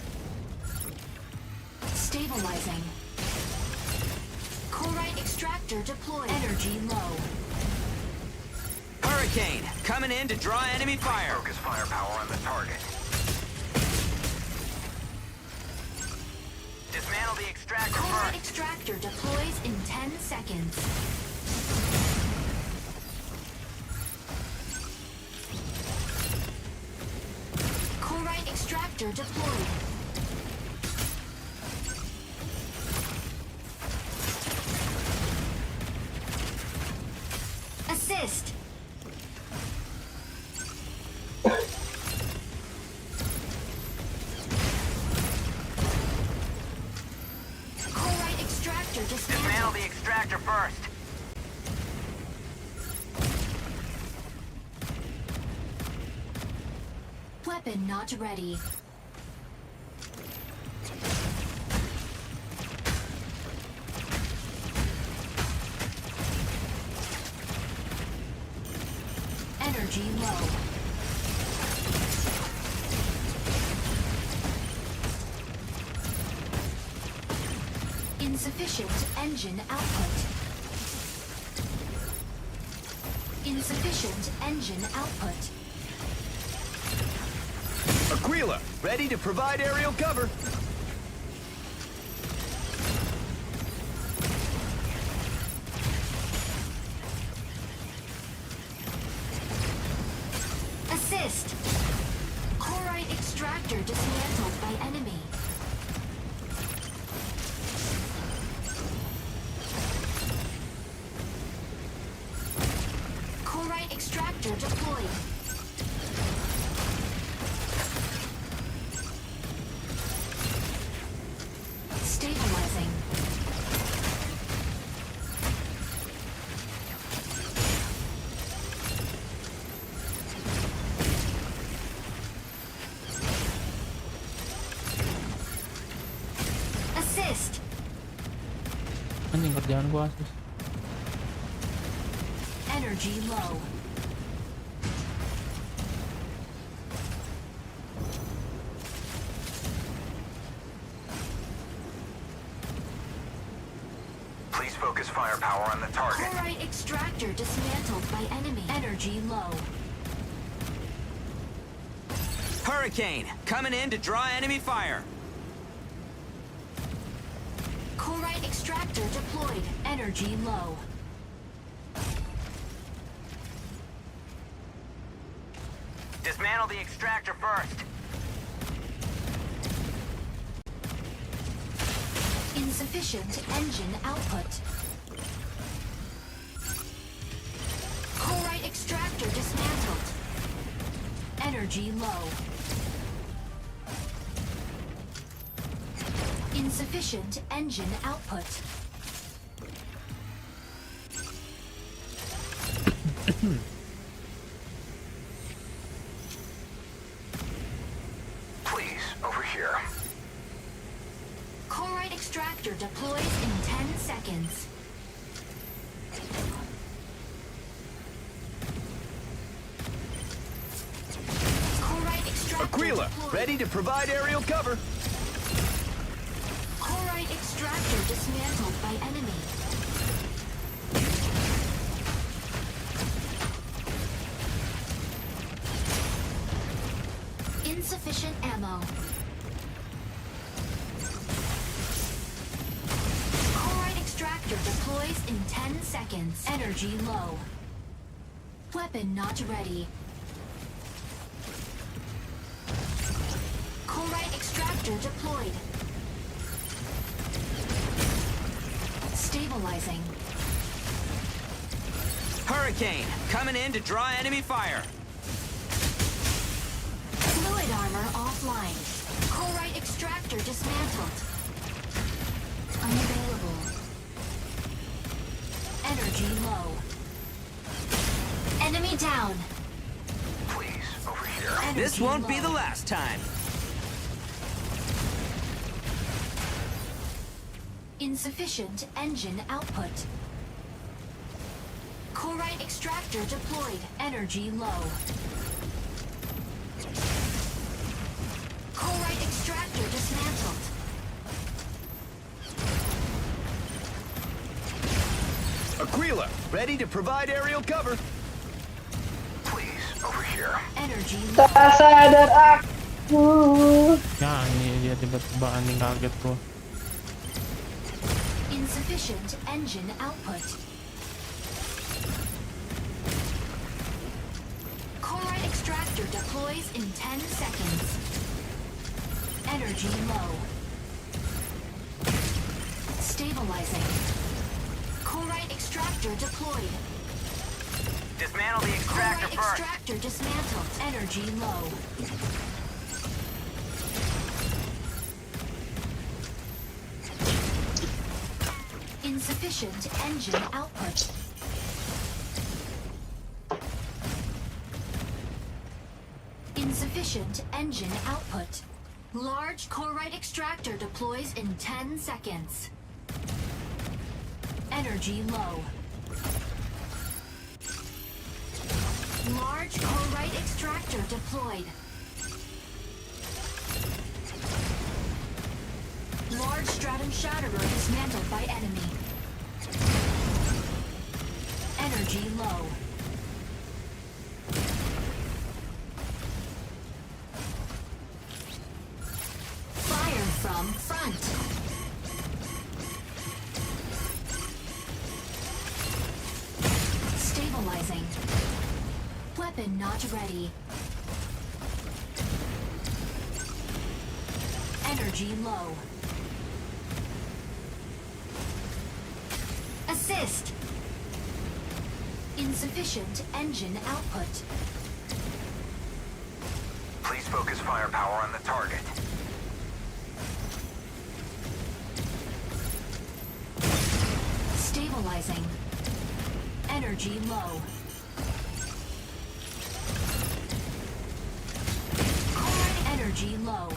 Stabilizing. Chloride extractor deployed. Energy low. Hurricane, coming in to draw enemy fire. Focus firepower on the target. Dismantle the extractor Chloride first. extractor deploys in 10 seconds. Chloride extractor deployed. Assist. Chloride extractor Dismantle dismantled. the extractor first. Weapon not ready. Energy low. Insufficient engine output. Insufficient engine output. Aquila, ready to provide aerial cover. Assist. Chloride extractor dismantled by enemy. Chloride extractor deployed. Stabilizing. Assist. Anjing kerjaan gua asus. Energy low. Please focus firepower on the target. Chloride extractor dismantled by enemy. Energy low. Hurricane, coming in to draw enemy fire. Chloride extractor deployed. Energy low. Dismantle the extractor first. Insufficient engine output. Chloride extractor dismantled. Energy low. Insufficient engine output. Please, over here. Chloride extractor deploys in 10 seconds. Chloride extractor Aquila, deployed. ready to provide aerial cover. Chloride extractor dismantled by enemy. Insufficient ammo. Chloride extractor deploys in 10 seconds. Energy low. Weapon not ready. Chloride extractor extractor deployed. Stabilizing. Hurricane, coming in to draw enemy fire. Fluid armor offline. Corite extractor dismantled. Unavailable. Energy low. Enemy down. Please, over here. Energy This won't be low. the last time. Insufficient engine output. Corite extractor deployed. Energy low. Corite extractor dismantled. Aquila, ready to provide aerial cover. Please, over here. Energy Tak low. sadar aku. Nah, ini dia tiba-tiba anjing kaget gua. Insufficient engine output. Corite extractor deploys in 10 seconds. Energy low. Stabilizing. Corite extractor deployed. Dismantle the extractor Corite first. extractor dismantled. Energy low. Insufficient engine output. Insufficient engine output. Large corite extractor deploys in 10 seconds. Energy low. Large corite extractor deployed. Large stratum shatterer dismantled by enemy. Energy low. Fire from front. Stabilizing. Weapon not ready. Energy low. Assist. Insufficient engine output. Please focus firepower on the target. Stabilizing. Energy low. Corite energy low.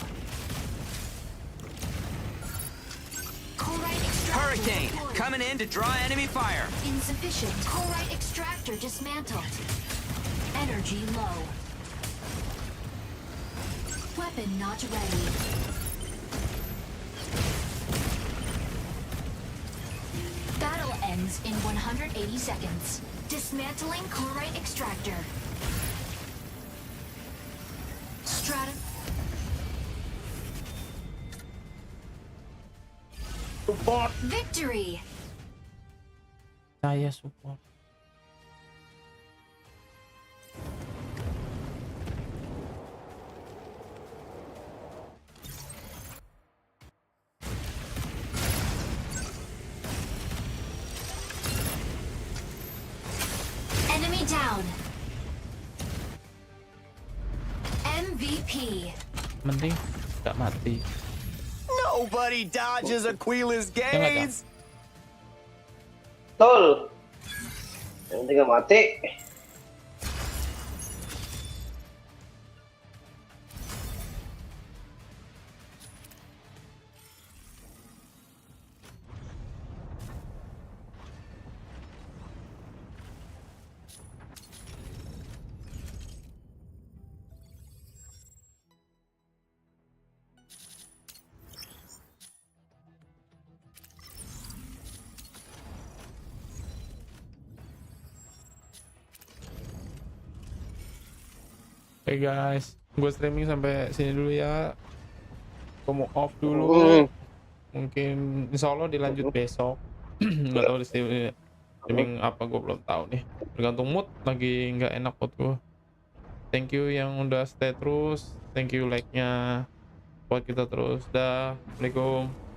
Corite extractor Hurricane, deployed. coming in to draw enemy fire. Insufficient. Corite extractor dismantled. Energy low. Weapon not ready. Battle ends in 180 seconds. Dismantling corite extractor. Stratum. Support. Victory! Saya support. Enemy down. MVP. Mending nggak mati. Nobody dodges Aquila's Ya nggak, gaze. Betul. Yang penting nggak mati. Oke guys, gue streaming sampai sini dulu ya. Gue mau off dulu. Mungkin insya Allah dilanjut besok. Nggak tahu di streaming apa, gue belum tahu nih. Tergantung mood, lagi nggak enak buat gue. Thank you yang udah stay terus. Thank you like-nya. Support kita terus. Dah. Assalamualaikum.